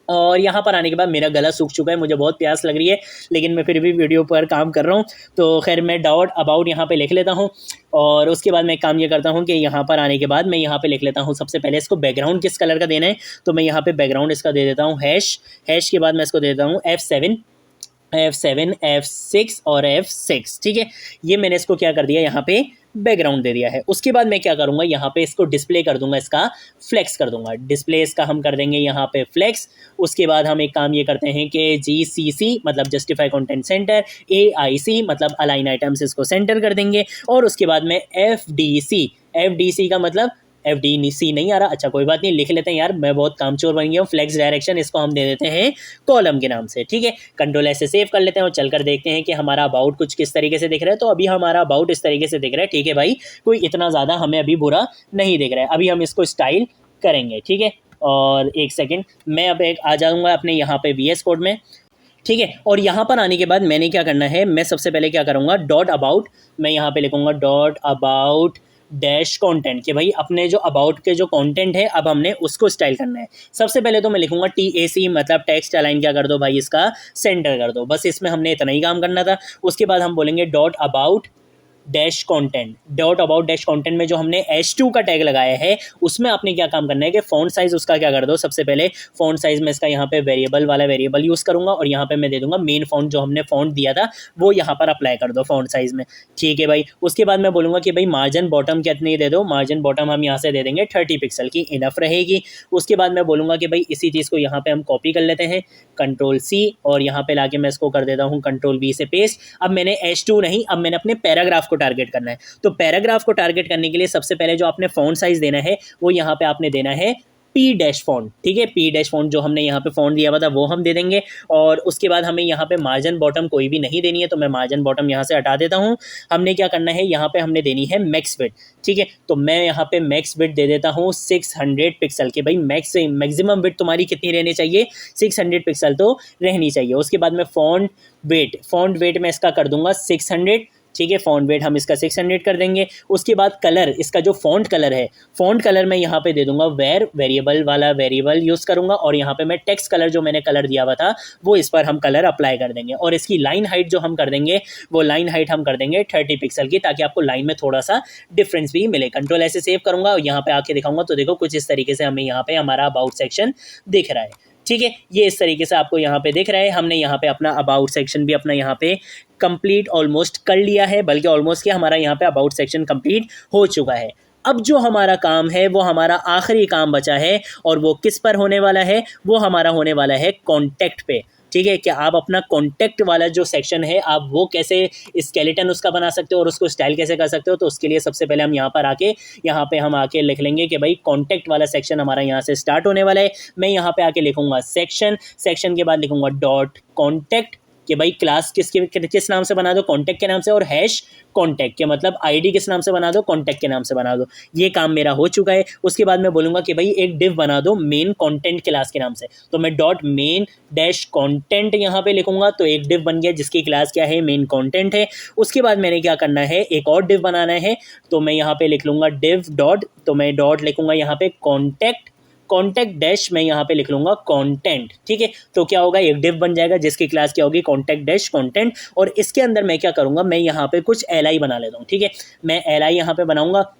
और यहाँ पर आने के बाद मेरा गला सूख चुका है, मुझे बहुत प्यास लग रही है, लेकिन मैं फिर भी वीडियो पर काम कर रहा हूँ। तो खैर मैं डॉट अबाउट यहाँ पे लिख लेता हूँ, और उसके बाद मैं एक काम ये करता हूँ कि यहाँ पर आने के बाद मैं यहाँ पे लिख लेता हूँ सबसे पहले इसको बैकग्राउंड किस कलर का देना है। तो मैं यहाँ पे बैकग्राउंड इसका दे देता हूँ हैश के बाद मैं इसको दे देता हूँ F7 F6 और F6। ठीक है, ये मैंने इसको क्या कर दिया, यहाँ पे बैकग्राउंड दे दिया है। उसके बाद मैं क्या करूँगा, यहाँ पे इसको डिस्प्ले कर दूंगा, इसका फ्लेक्स कर दूंगा। डिस्प्ले इसका हम कर देंगे यहाँ पे फ्लेक्स। उसके बाद हम एक काम ये करते हैं कि GCC मतलब जस्टिफाई कंटेंट सेंटर, AIC मतलब अलाइन आइटम्स, इसको सेंटर कर देंगे। और उसके बाद में FDC का मतलब FDC नहीं आ रहा, अच्छा कोई बात नहीं, लिख लेते हैं यार, मैं बहुत कामचोर बन गया हूँ। फ्लेक्स डायरेक्शन इसको हम दे देते हैं कॉलम के नाम से। ठीक है, कंट्रोल ऐसे सेव कर लेते हैं और चलकर देखते हैं कि हमारा अबाउट कुछ किस तरीके से दिख रहा है। तो अभी हमारा अबाउट इस तरीके से दिख रहा है। ठीक है भाई, कोई इतना ज़्यादा हमें अभी बुरा नहीं दिख रहा है। अभी हम इसको स्टाइल करेंगे। ठीक है, और एक सेकेंड, मैं अब एक आ जाऊँगा अपने यहाँ पे VS कोड में। ठीक है, और यहाँ पर आने के बाद मैंने क्या करना है, मैं सबसे पहले क्या करूँगा, डॉट अबाउट, मैं यहाँ पे लिखूँगा डॉट अबाउट डैश कंटेंट, कि भाई अपने जो अबाउट के जो कंटेंट है अब हमने उसको स्टाइल करना है। सबसे पहले तो मैं लिखूंगा TAC मतलब टेक्स्ट अलाइन क्या कर दो भाई, इसका सेंटर कर दो। बस इसमें हमने इतना ही काम करना था। उसके बाद हम बोलेंगे dot about dash content, dot about dash content में जो हमने h2 का टैग लगाया है उसमें आपने क्या काम करना है कि फ़ॉन्ट साइज़ उसका क्या कर दो, सबसे पहले फ़ॉन्ट साइज़ में इसका यहाँ पे वेरिएबल वाला वेरिएबल यूज़ करूँगा और यहाँ पे मैं दे दूँगा मेन फ़ॉन्ट, जो हमने फ़ॉन्ट दिया था वो यहाँ पर अप्लाई कर दो फ़ॉन्ट साइज़ में। ठीक है भाई, उसके बाद मैं बोलूँगा कि भाई मार्जिन बॉटम कितनी दे दो, मार्जिन बॉटम हम यहाँ से दे देंगे 30 पिक्सल की, इनफ रहेगी। उसके बाद मैं बोलूँगा कि भाई इसी चीज़ को यहाँ पे हम कॉपी कर लेते हैं, कंट्रोल सी, और यहाँ पे लाके मैं इसको कर देता हूँ कंट्रोल वी से पेस्ट। अब मैंने h2 नहीं, अब मैंने अपने पैराग्राफ को टारगेट करना है। तो पैराग्राफ को टारगेट करने के लिए सबसे पहले जो आपने फ़ॉन्ट साइज़ देना है वो यहाँ पे आपने देना है पी डैश फॉन्ट। ठीक है, पी डैश फॉन्ट जो हमने यहाँ पे फॉन्ट दिया हुआ था वो हम दे देंगे। और उसके बाद हमें यहाँ पे मार्जिन बॉटम कोई भी नहीं देनी है, तो मैं मार्जिन बॉटम यहाँ से हटा देता हूँ। हमने क्या करना है, यहाँ पे हमने देनी है मैक्स विड्थ। ठीक है, तो मैं यहाँ पे मैक्स विड्थ दे देता हूँ 600 पिक्सल के। भाई मैक्सिमम विड्थ तुम्हारी कितनी रहनी चाहिए, 600 पिक्सल तो रहनी चाहिए। उसके बाद मैं फ़ॉन्ट वेट मैं इसका कर दूंगा 600। ठीक है, फ़ॉन्ट वेट हम इसका 600 कर देंगे। उसके बाद कलर, इसका जो फ़ॉन्ट कलर है, फ़ॉन्ट कलर मैं यहाँ पे दे दूंगा वेरिएबल वाला वेरिएबल यूज़ करूँगा और यहाँ पे मैं टेक्स्ट कलर जो मैंने कलर दिया हुआ था वो इस पर हम कलर अप्लाई कर देंगे। और इसकी लाइन हाइट जो हम कर देंगे वो लाइन हाइट हम कर देंगे 30 पिक्सल की, ताकि आपको लाइन में थोड़ा सा डिफरेंस भी मिले। कंट्रोल ऐसे सेव करूँगा और यहाँ पे आके दिखाऊंगा तो देखो कुछ इस तरीके से हमें यहाँ पे हमारा अबाउट सेक्शन दिख रहा है। ठीक है, ये इस तरीके से आपको यहाँ पे दिख रहा है। हमने यहाँ पे अपना अबाउट सेक्शन भी अपना यहाँ पे कंप्लीट ऑलमोस्ट कर लिया है, बल्कि ऑलमोस्ट क्या, हमारा यहाँ पे अबाउट सेक्शन कंप्लीट हो चुका है। अब जो हमारा काम है वो हमारा आखिरी काम बचा है, और वो किस पर होने वाला है, वो हमारा होने वाला है कॉन्टैक्ट पे। ठीक है, कि आप अपना कॉन्टैक्ट वाला जो सेक्शन है आप वो कैसे स्केलेटन उसका बना सकते हो और उसको स्टाइल कैसे कर सकते हो। तो उसके लिए सबसे पहले हम यहाँ पे हम आके लिख लेंगे कि भाई कॉन्टैक्ट वाला सेक्शन हमारा यहाँ से स्टार्ट होने वाला है। मैं यहाँ पे आके लिखूंगा सेक्शन के बाद लिखूंगा डॉट कॉन्टैक्ट, कि भाई क्लास किस नाम से बना दो, कॉन्टैक्ट के नाम से, और हैश कॉन्टैक्ट के मतलब आईडी किस नाम से बना दो, कॉन्टैक्ट के नाम से बना दो। ये काम मेरा हो चुका है। उसके बाद मैं बोलूँगा कि भाई एक डिव बना दो मेन कंटेंट क्लास के नाम से, तो मैं डॉट मेन डैश कंटेंट यहाँ पे लिखूंगा, तो एक डिव बन गया जिसकी क्लास क्या है, मेन कंटेंट है। उसके बाद मैंने क्या करना है, एक और डिव बनाना है, तो मैं यहाँ पे लिख लूँगा डिव डॉट, तो मैं डॉट लिखूँगा यहाँ पे कॉन्टैक्ट डैश मैं यहाँ पे लिख लूँगा कंटेंट। ठीक है, तो क्या होगा, एक डिव बन जाएगा जिसकी क्लास क्या होगी, कॉन्टैक्ट डैश कंटेंट। और इसके अंदर मैं क्या करूँगा, मैं यहाँ पे कुछ एल बना लेता हूँ। ठीक है, मैं एल यहाँ पे बनाऊँगा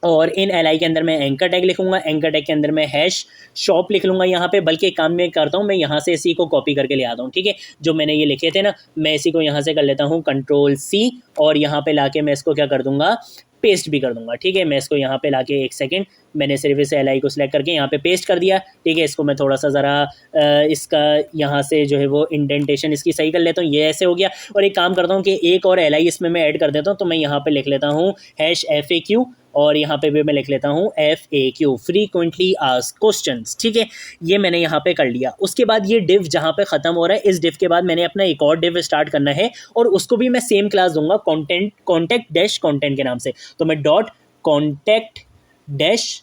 और इन एल के अंदर मैं एंकर टैग लिखूंगा, एंकर टैग के अंदर मैं हैश शॉप लिख लूँगा यहाँ पे। बल्कि एक काम मैं करता हूँ, मैं यहाँ से इसी को कॉपी करके ले आता हूँ। ठीक है, जो मैंने ये लिखे थे ना, मैं इसी को यहाँ से कर लेता हूँ कंट्रोल सी, और यहाँ पे लाके मैं इसको क्या कर दूंगा, पेस्ट भी कर दूंगा। ठीक है, मैं इसको यहाँ पे लाके एक सेकंड, मैंने सिर्फ इस एल को सिलेक्ट करके यहाँ पे पेस्ट कर दिया। ठीक है, इसको मैं थोड़ा सा ज़रा इसका यहाँ से जो है वो इंडेंटेशन इसकी सही कर लेता हूँ, ये ऐसे हो गया। और एक काम करता हूँ कि एक और एल इसमें मैं ऐड कर देता हूँ, तो मैं यहाँ पे लिख लेता हूँ हैश FAQ, और यहाँ पे भी मैं लिख लेता हूँ FAQ, फ्रीक्वेंटली आस्क्ड क्वेश्चंस। ठीक है, ये मैंने यहाँ पे कर लिया। उसके बाद ये डिव जहाँ पे ख़त्म हो रहा है, इस डिव के बाद मैंने अपना एक और डिव स्टार्ट करना है, और उसको भी मैं सेम क्लास दूंगा कॉन्टैक्ट डैश कॉन्टेंट के नाम से। तो मैं डॉट कॉन्टैक्ट डैश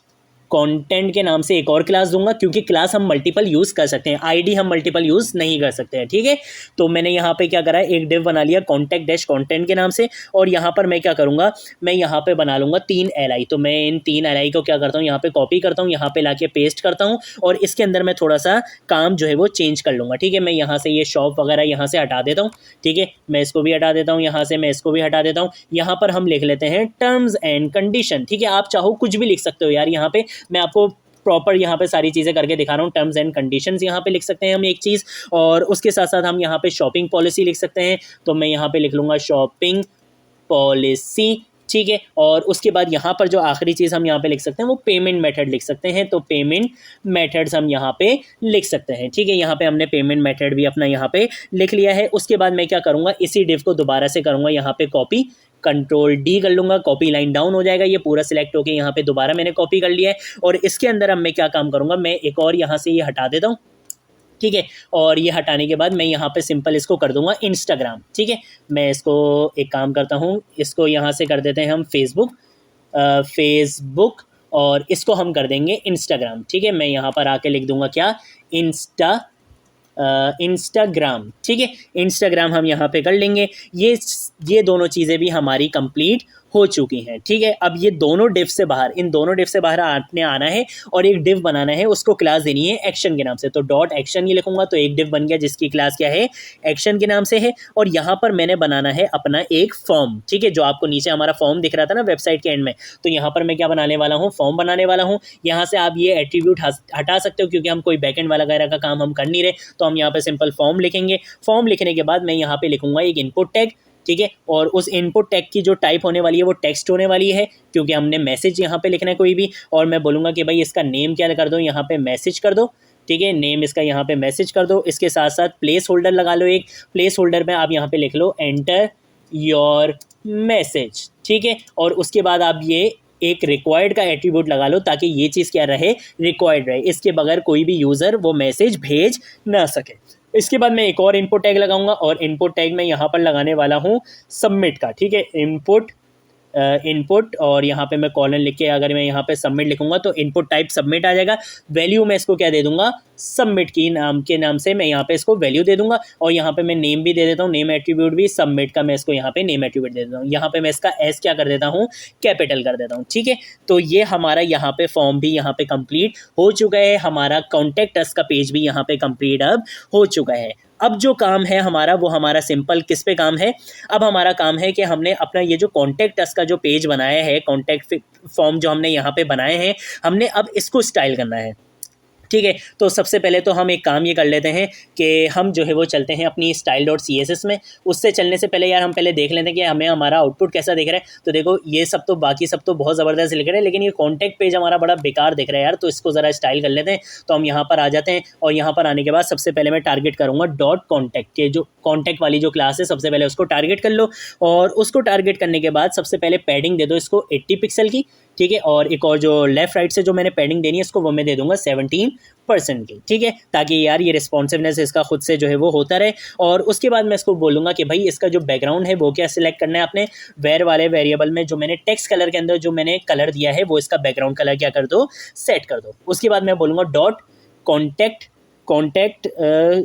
कंटेंट के नाम से एक और क्लास दूंगा, क्योंकि क्लास हम मल्टीपल यूज़ कर सकते हैं, आईडी हम मल्टीपल यूज़ नहीं कर सकते हैं। ठीक है, तो मैंने यहाँ पे क्या करा है, एक डिव बना लिया कॉन्टैक्ट डैश कंटेंट के नाम से, और यहाँ पर मैं क्या करूँगा, मैं यहाँ पे बना लूँगा 3 LI। तो मैं इन 3 LI को क्या करता हूँ, यहाँ पे कॉपी करता हूँ, यहाँ पे लाके पेस्ट करता हूँ, और इसके अंदर मैं थोड़ा सा काम जो है वो चेंज कर लूँगा। ठीक है, मैं यहाँ से ये शॉप वगैरह यहाँ से हटा देता हूँ। ठीक है, मैं इसको भी हटा देता हूँ, यहाँ से मैं इसको भी हटा देता हूँ। यहाँ पर हम लिख लेते हैं टर्म्स एंड कंडीशन। ठीक है, आप चाहो कुछ भी लिख सकते हो यार, यहाँ पे मैं आपको प्रॉपर यहाँ पे सारी चीज़ें करके दिखा रहा हूँ। टर्म्स एंड कंडीशंस यहाँ पे लिख सकते हैं हम एक चीज़, और उसके साथ साथ हम यहाँ पे शॉपिंग पॉलिसी लिख सकते हैं। तो मैं यहाँ पे लिख लूँगा शॉपिंग पॉलिसी। ठीक है, और उसके बाद यहाँ पर जो आखिरी चीज़ हम यहाँ पे लिख सकते हैं वो पेमेंट मेथड लिख सकते हैं। तो पेमेंट मेथड्स हम यहाँ पे लिख सकते हैं। ठीक है, यहाँ पे हमने पेमेंट मेथड भी अपना यहाँ पे लिख लिया है। उसके बाद मैं क्या करूँगा, इसी डिव को दोबारा से करूँगा यहाँ पे कॉपी, कंट्रोल D कर लूँगा, कॉपी लाइन डाउन हो जाएगा, ये पूरा सिलेक्ट होकर यहाँ पे दोबारा मैंने कॉपी कर लिया है। और इसके अंदर अब मैं क्या काम करूँगा, मैं एक और यहाँ से ये हटा देता हूँ। ठीक है, और ये हटाने के बाद मैं यहाँ पे सिंपल इसको कर दूंगा इंस्टाग्राम। ठीक है, मैं इसको एक काम करता हूँ, इसको यहाँ से कर देते हैं हम फेसबुक, और इसको हम कर देंगे इंस्टाग्राम। ठीक है, मैं यहाँ पर आके लिख दूंगा क्या, इंस्टाग्राम। ठीक है, इंस्टाग्राम हम यहाँ पे कर लेंगे। ये दोनों चीज़ें भी हमारी कंप्लीट हो चुकी हैं। ठीक है, अब ये दोनों डिव से बाहर, इन दोनों डिव से बाहर आपने आना है और एक डिव बनाना है, उसको क्लास देनी है एक्शन के नाम से। तो डॉट एक्शन ये लिखूंगा तो एक डिव बन गया जिसकी क्लास क्या है, एक्शन के नाम से है। और यहाँ पर मैंने बनाना है अपना एक फॉर्म। ठीक है, जो आपको नीचे हमारा फॉर्म दिख रहा था ना वेबसाइट के एंड में, तो यहाँ पर मैं क्या बनाने वाला हूँ, फॉर्म बनाने वाला हूँ। यहाँ से आप ये एट्रीब्यूट हटा सकते हो क्योंकि हम कोई बैकएंड वाला वगैरह का काम हम कर नहीं रहे, तो हम यहाँ पे सिंपल फॉर्म लिखेंगे। फॉर्म लिखने के बाद मैं यहाँ पे लिखूंगा एक इनपुट टैग। ठीक है, और उस इनपुट टैग की जो टाइप होने वाली है वो टेक्स्ट होने वाली है क्योंकि हमने मैसेज यहाँ पे लिखना है कोई भी। और मैं बोलूँगा कि भाई इसका नेम क्या कर दो, यहाँ पे मैसेज कर दो। ठीक है, नेम इसका यहाँ पे मैसेज कर दो। इसके साथ साथ प्लेस होल्डर लगा लो, एक प्लेस होल्डर में आप यहाँ पे लिख लो एंटर योर मैसेज। ठीक है, और उसके बाद आप ये एक रिक्वायर्ड का एट्रीब्यूट लगा लो ताकि ये चीज़ क्या रहे, रिक्वायर्ड रहे, इसके बगैर कोई भी यूज़र वो मैसेज भेज ना सके। इसके बाद मैं एक और इनपुट टैग लगाऊंगा और इनपुट टैग में यहाँ पर लगाने वाला हूँ सबमिट का। ठीक है, इनपुट और यहाँ पे मैं कॉलन लिख के अगर मैं यहाँ पे सबमिट लिखूंगा तो इनपुट टाइप सबमिट आ जाएगा। वैल्यू मैं इसको क्या दे दूंगा, सबमिट की नाम से मैं यहाँ पे इसको वैल्यू दे दूंगा। और यहाँ पे मैं नेम भी दे देता हूँ, नेम एट्रीब्यूट भी सबमिट का मैं इसको यहाँ पे नेम एट्रीब्यूट दे देता हूँ। यहाँ पे मैं इसका एस क्या कर देता हूँ, कैपिटल कर देता हूँ। ठीक है, तो ये हमारा यहाँ पे फॉर्म भी यहाँ पे कंप्लीट हो चुका है, हमारा कॉन्टैक्ट अस का पेज भी यहाँ पे कंप्लीट अब हो चुका है। अब जो काम है हमारा वो हमारा सिंपल किस पे काम है, अब हमारा काम है कि हमने अपना ये जो कॉन्टैक्ट अस का जो पेज बनाया है, कॉन्टैक्ट फॉर्म जो हमने यहाँ पे बनाए हैं, हमने अब इसको स्टाइल करना है। ठीक है, तो सबसे पहले तो हम एक काम ये कर लेते हैं कि हम जो है वो चलते हैं अपनी style.css में। उससे चलने से पहले यार हम पहले देख लेते हैं कि हमें हमारा आउटपुट कैसा दिख रहा है। तो देखो ये सब तो बाकी सब तो बहुत ज़बरदस्त लिख रहे हैं, लेकिन ये कॉन्टैक्ट पेज हमारा बड़ा बेकार दिख रहा है यार, तो इसको ज़रा स्टाइल कर लेते हैं। तो हम यहाँ पर आ जाते हैं और यहाँ पर आने के बाद सबसे पहले मैं टारगेट करूँगा डॉट कॉन्टैक्ट के, जो कॉन्टैक्ट वाली जो क्लास है सबसे पहले उसको टारगेट कर लो। और उसको टारगेट करने के बाद सबसे पहले पैडिंग दे दो इसको 80 पिक्सल की। ठीक है, और एक और जो लेफ्ट राइट से जो मैंने पैडिंग देनी है इसको वो मैं दे दूंगा 17% की। ठीक है, ताकि यार ये रिस्पॉन्सिवनेस इसका खुद से जो है वो होता रहे। और उसके बाद मैं इसको बोलूँगा कि भाई इसका जो बैकग्राउंड है वो क्या सिलेक्ट करना है आपने, वेयर वाले वेरिएबल में जो मैंने टेक्स्ट कलर के अंदर जो मैंने कलर दिया है वो इसका बैकग्राउंड कलर क्या कर दो, सेट कर दो। उसके बाद मैं बोलूँगा डॉट कॉन्टैक्ट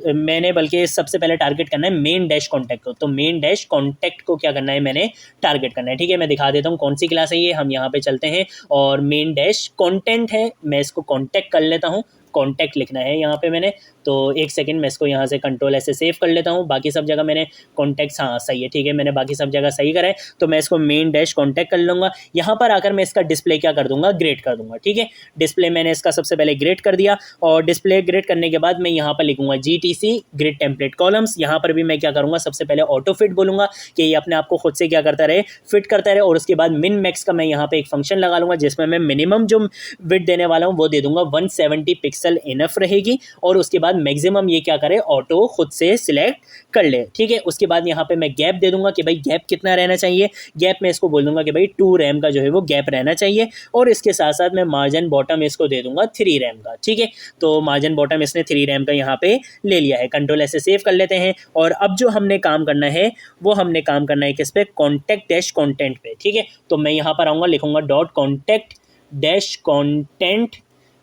मैंने बल्कि सबसे पहले टारगेट करना है मेन डैश कॉन्टैक्ट को। तो मेन डैश कॉन्टैक्ट को क्या करना है, मैंने टारगेट करना है। ठीक है, मैं दिखा देता हूँ कौन सी क्लास है ये। हम यहाँ पे चलते हैं और मेन डैश कॉन्टेंट है, मैं इसको कॉन्टैक्ट कर लेता हूँ, कॉन्टैक्ट लिखना है यहाँ पे मैंने। तो एक सेकंड मैं इसको यहाँ से कंट्रोल ऐसे सेव कर लेता हूँ। बाकी सब जगह मैंने कॉन्टैक्ट्स, हाँ सही है, ठीक है, मैंने बाकी सब जगह सही करा है। तो मैं इसको मेन डैश कॉन्टैक्ट कर लूँगा। यहाँ पर आकर मैं इसका डिस्प्ले क्या कर दूँगा, ग्रेड कर दूँगा। ठीक है, डिस्प्ले मैंने इसका सबसे पहले ग्रेड कर दिया और डिस्प्ले ग्रेड करने के बाद मैं यहाँ पर लिखूँगा GTC ग्रिड टेम्पलेट कॉलम्स। यहाँ पर भी मैं क्या करूँगा, सबसे पहले ऑटो फिट बोलूँगा कि ये अपने आप को खुद से क्या करता रहे, फिट करता रहे। और उसके बाद मिन मैक्स का मैं यहाँ पे एक फंक्शन लगा लूँगा जिसमें मैं मिनिमम जो विड्थ देने वाला हूँ वो दे दूँगा 170 पिक्सल इनफ रहेगी। और उसके बाद मैक्सिमम ये क्या करे, ऑटो खुद से सिलेक्ट कर ले। ठीक है, उसके बाद यहाँ पे मैं गैप दे दूंगा कि भाई गैप कितना रहना चाहिए। गैप में इसको बोल दूंगा कि भाई 2 रैम का जो है वो गैप रहना चाहिए। और इसके साथ साथ मैं मार्जिन बॉटम इसको दे दूंगा 3 रैम का। ठीक है, तो मार्जिन बॉटम इसने 3 रैम का यहाँ पे ले लिया है। कंट्रोल ऐसे सेव कर लेते हैं। और अब जो हमने काम करना है वो हमने काम करना है किस पे, कॉन्टैक्ट डैश कॉन्टेंट पे। ठीक है, तो मैं यहाँ पर आऊँगा, लिखूंगा डॉट कॉन्टैक्ट डैश कॉन्टेंट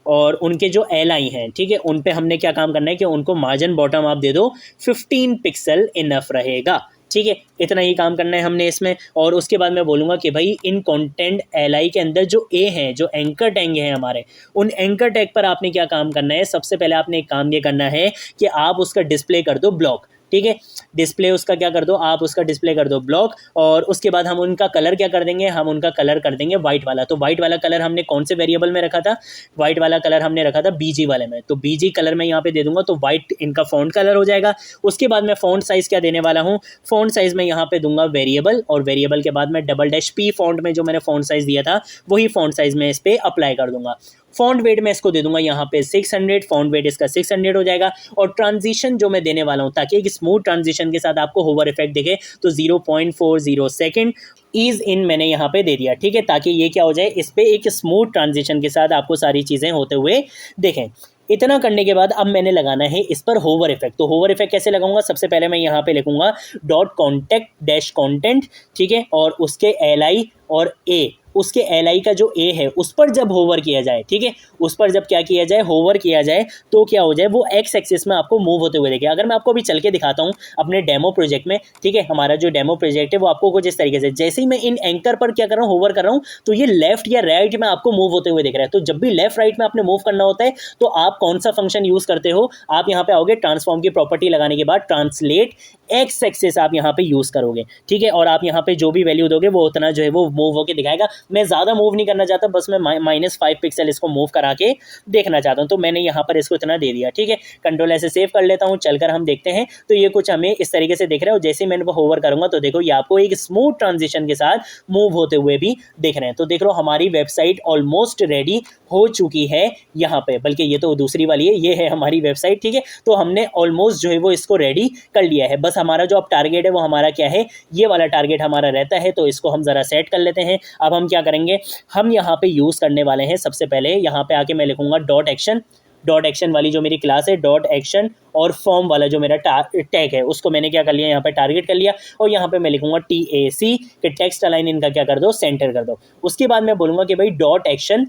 और उनके जो LI हैं, ठीक है, उन पे हमने क्या काम करना है कि उनको मार्जिन बॉटम आप दे दो 15 पिक्सल इनफ रहेगा। ठीक है, इतना ही काम करना है हमने इसमें। और उसके बाद मैं बोलूँगा कि भाई इन कंटेंट LI के अंदर जो A हैं, जो एंकर टैग हैं हमारे, उन एंकर टैग पर आपने क्या काम करना है, सबसे पहले आपने एक काम ये करना है कि आप उसका डिस्प्ले कर दो ब्लॉक। ठीक है, डिस्प्ले उसका क्या कर दो, आप उसका डिस्प्ले कर दो ब्लॉक। और उसके बाद हम उनका कलर क्या कर देंगे, हम उनका कलर कर देंगे वाइट वाला। तो वाइट वाला कलर हमने कौन से वेरिएबल में रखा था, वाइट वाला कलर हमने रखा था BG वाले में। तो BG कलर में यहाँ पे दे दूंगा तो वाइट इनका फॉन्ट कलर हो जाएगा। उसके बाद मैं फॉन्ट साइज़ क्या देने वाला हूँ, फॉन्ट साइज़ में यहाँ पे दूंगा वेरिएबल। और वेरिएबल के बाद मैं $P फॉन्ट में जो मैंने फॉन्ट साइज़ दिया था वही फॉन्ट साइज़ में इस पर अप्लाई कर दूंगा। फॉन्ट वेट में इसको दे दूंगा यहाँ पे 600, फॉन्ट वेट इसका 600 हो जाएगा। और ट्रांजिशन जो मैं देने वाला हूँ ताकि एक स्मूथ ट्रांजिशन के साथ आपको होवर इफेक्ट दिखे, तो 0.40 सेकेंड ईज इन मैंने यहाँ पे दे दिया। ठीक है, ताकि ये क्या हो जाए, इस पे एक स्मूथ ट्रांजिशन के साथ आपको सारी चीज़ें होते हुए देखें। इतना करने के बाद अब मैंने लगाना है इस पर होवर इफेक्ट। तो होवर इफेक्ट कैसे लगाऊंगा, सबसे पहले मैं यहाँ पे लिखूंगा डॉट कॉन्टैक्ट डैश कॉन्टेंट। ठीक है, और उसके LI और A उसके LI का जो A है उस पर जब होवर किया जाए, ठीक है, उस पर जब क्या किया जाए, होवर किया जाए, तो क्या हो जाए, वो एक्स एक्सिस में आपको मूव होते हुए देखे। अगर मैं आपको अभी चल के दिखाता हूँ अपने डेमो प्रोजेक्ट में, ठीक है, हमारा जो डेमो प्रोजेक्ट है वो आपको कुछ इस तरीके से, जैसे ही मैं इन एंकर पर क्या कर रहा हूँ, होवर कर रहा हूँ, तो ये लेफ्ट या राइट में आपको मूव होते हुए दिख रहा है। तो जब भी लेफ्ट राइट में आपने मूव करना होता है तो आप कौन सा फंक्शन यूज करते हो, आप यहाँ पे आओगे, ट्रांसफॉर्म की प्रॉपर्टी लगाने के बाद ट्रांसलेट एक्स एक्सिस आप यहाँ पे यूज करोगे, ठीक है, और आप यहाँ पे जो भी वैल्यू दोगे वो उतना जो है वो मूव होकर दिखाएगा। मैं ज्यादा मूव नहीं करना चाहता, बस मैं -5 पिक्सल इसको मूव करा के देखना चाहता हूँ, तो मैंने यहाँ पर इसको इतना दे दिया, ठीक है। कंट्रोल ऐसे सेव कर लेता हूँ, चलकर हम देखते हैं तो ये कुछ हमें इस तरीके से दिख रहा है। और जैसे ही मैंने होवर करूंगा तो देखो ये आपको एक स्मूथ ट्रांजिशन के साथ मूव होते हुए भी दिख रहे हैं। तो देख लो हमारी वेबसाइट ऑलमोस्ट रेडी हो चुकी है यहाँ पे, बल्कि ये तो दूसरी वाली है, ये है हमारी वेबसाइट, ठीक है। तो हमने ऑलमोस्ट जो है वो इसको रेडी कर लिया है। बस हमारा जो अब टारगेट है वो हमारा क्या है, ये वाला टारगेट हमारा रहता है, तो इसको हम जरा सेट कर लेते हैं। अब हम क्या करेंगे, हम यहाँ पे यूज करने वाले हैं, सबसे पहले यहाँ पे आके मैं लिखूंगा डॉट एक्शन वाली जो मेरी क्लास है, डॉट एक्शन, और फॉर्म वाला जो मेरा टैग है उसको मैंने क्या कर लिया, यहाँ पे टारगेट कर लिया, और यहाँ पे मैं लिखूंगा TAC कि टेक्स्ट अलाइन इनका क्या कर दो, सेंटर कर दो। उसके बाद मैं बोलूंगा कि भाई डॉट एक्शन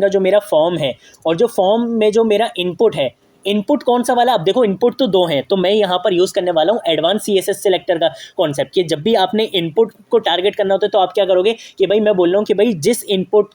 का जो मेरा फॉर्म है, और जो फॉर्म में जो मेरा इनपुट है, इनपुट कौन सा वाला, अब देखो इनपुट तो दो हैं, तो मैं यहाँ पर यूज करने वाला हूँ एडवांस CSS सिलेक्टर का कॉन्सेप्ट, कि जब भी आपने इनपुट को टारगेट करना होता है तो आप क्या करोगे कि भाई मैं बोल रहा हूँ कि भाई जिस इनपुट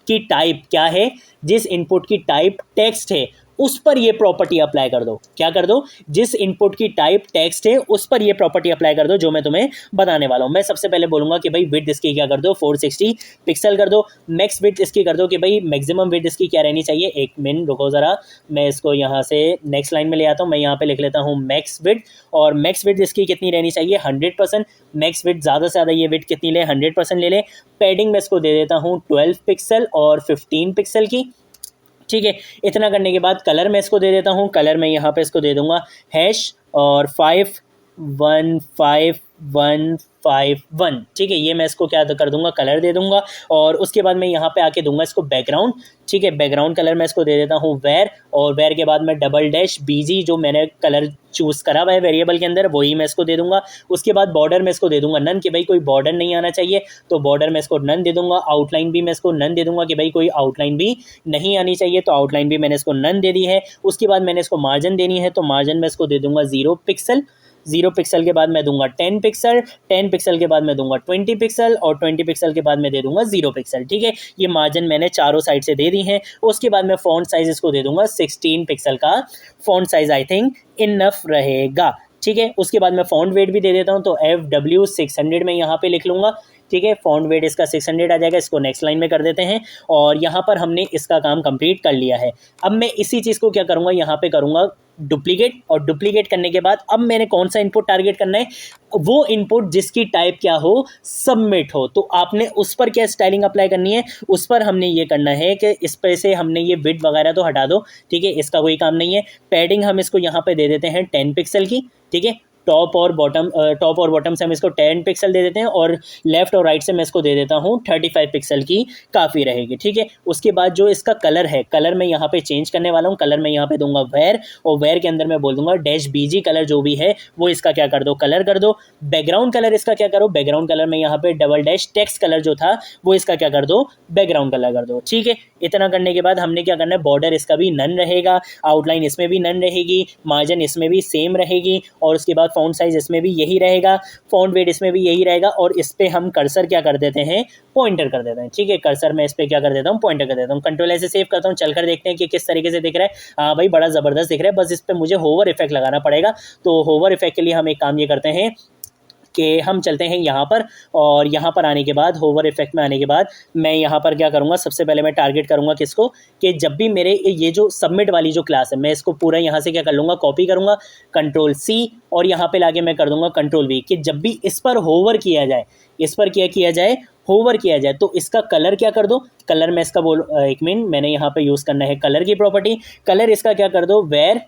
की टाइप क्या है, जिस इनपुट की टाइप टेक्स्ट है उस पर ये प्रॉपर्टी अप्लाई कर दो। क्या कर दो, जिस इनपुट की टाइप टेक्स्ट है उस पर ये प्रॉपर्टी अप्लाई कर दो, जो मैं तुम्हें बताने वाला हूं। मैं सबसे पहले बोलूंगा कि भाई विड्थ इसकी क्या कर दो, 460 पिक्सल कर दो। मैक्स विड्थ इसकी कर दो कि भाई मैक्सिमम विड्थ इसकी क्या रहनी चाहिए, एक मिनट रुको जरा, मैं इसको यहाँ से नेक्स्ट लाइन में ले आता हूँ। मैं यहाँ पे लिख लेता हूँ मैक्स विड्थ, और मैक्स विड्थ इसकी कितनी रहनी चाहिए, 100%। मैक्स विड्थ ज़्यादा से ज़्यादा ये विड्थ कितनी ले, 100% ले ले। पैडिंग में इसको दे देता हूँ 12 पिक्सल और 15 पिक्सल की, ठीक है। इतना करने के बाद कलर मैं इसको दे देता हूँ, कलर मैं यहाँ पे इसको दे दूंगा हैश और 51551, ठीक है। ये मैं इसको क्या कर दूंगा, कलर दे दूंगा। और उसके बाद मैं यहाँ पे आके दूंगा इसको बैकग्राउंड, ठीक है। बैकग्राउंड कलर मैं इसको दे देता हूँ वेर, और वेर के बाद मैं $BG जो मैंने कलर चूज करा हुआ है वेरिएबल के अंदर वही मैं इसको दे दूंगा। उसके बाद बॉर्डर में इसको दे दूंगा नन, कि भाई कोई बॉर्डर नहीं आना चाहिए, तो बॉर्डर में इसको नन दे दूंगा। आउटलाइन भी मैं इसको नन दे दूंगा कि भाई कोई आउटलाइन भी नहीं आनी चाहिए, तो आउटलाइन भी मैंने इसको नन दे दी है। उसके बाद मैंने इसको मार्जिन देनी है, तो मार्जिन में इसको दे दूंगा 0 पिक्सल। 0 पिक्सल के बाद मैं दूंगा 10 पिक्सल, 10 पिक्सल के बाद मैं दूंगा 20 पिक्सल, और 20 पिक्सल के बाद मैं दे दूंगा 0 पिक्सल, ठीक है। ये मार्जिन मैंने चारों साइड से दे दी हैं। उसके बाद मैं फॉन्ट साइज इसको दे दूंगा 16 पिक्सल का font size, I think enough रहेगा, ठीक है। उसके बाद मैं फॉन्ट वेट भी दे देता हूँ, तो FW 600 में यहाँ पे लिख लूंगा, ठीक है। फॉन्ट वेट इसका 600 आ जाएगा। इसको नेक्स्ट लाइन में कर देते हैं, और यहाँ पर हमने इसका काम कंप्लीट कर लिया है। अब मैं इसी चीज़ को क्या करूँगा, यहाँ पे करूँगा डुप्लीकेट, और डुप्लीकेट करने के बाद अब मैंने कौन सा इनपुट टारगेट करना है, वो इनपुट जिसकी टाइप क्या हो, सबमिट हो, तो आपने उस पर क्या स्टाइलिंग अप्लाई करनी है, उस पर हमने ये करना है कि इस पर से हमने ये विड्थ वगैरह तो हटा दो, ठीक है, इसका कोई काम नहीं है। पैडिंग हम इसको यहाँ पे दे देते हैं 10 पिक्सल की, ठीक है। टॉप और बॉटम से हम इसको 10 पिक्सल दे देते हैं, और लेफ्ट और राइट से मैं इसको दे देता हूँ 35 पिक्सल की, काफ़ी रहेगी, ठीक है। उसके बाद जो इसका कलर है, कलर मैं यहाँ पे चेंज करने वाला हूँ। कलर मैं यहाँ पे दूंगा वेर, और वेर के अंदर मैं बोल दूंगा -BG कलर जो भी है वो इसका क्या कर दो, कलर कर दो। बैकग्राउंड कलर इसका क्या करो, बैकग्राउंड कलर में यहाँ पे टेक्स्ट कलर जो था वो इसका क्या कर दो, बैकग्राउंड कलर कर दो, ठीक है। इतना करने के बाद हमने क्या करना है, बॉर्डर इसका भी नन रहेगा, आउटलाइन इसमें भी नन रहेगी, मार्जिन इसमें भी सेम रहेगी, और उसके बाद फॉन्ट साइज इसमें भी यही रहेगा, फॉन्ट वेट इसमें भी यही रहेगा, और इस पे हम कर्सर क्या कर देते हैं, पॉइंटर कर देते हैं, ठीक है। कर्सर में इस पे क्या कर देता हूँ, पॉइंटर कर देता हूँ। कंट्रोल ऐसे सेव करता हूँ, चलकर देखते हैं कि किस तरीके से दिख रहा है। हाँ भाई बड़ा ज़बरदस्त दिख रहा है, बस इस पे मुझे होवर इफेक्ट लगाना पड़ेगा। तो होवर इफेक्ट के लिए हम एक काम ये करते हैं कि हम चलते हैं यहाँ पर, और यहाँ पर आने के बाद, होवर इफेक्ट में आने के बाद मैं यहाँ पर क्या करूँगा, सबसे पहले मैं टारगेट करूँगा किसको, कि जब भी मेरे ये जो सबमिट वाली जो क्लास है, मैं इसको पूरा यहाँ से क्या कर लूँगा, कॉपी करूँगा, Ctrl+C, और यहाँ पे लाके मैं कर दूँगा Ctrl+V, कि जब भी इस पर होवर किया जाए, इस पर क्या किया जाए, होवर किया जाए, तो इसका कलर क्या कर दो, कलर में इसका एक मिनट, मैंने यहाँ पर यूज़ करना है कलर की प्रॉपर्टी। कलर इसका क्या कर दो, वेर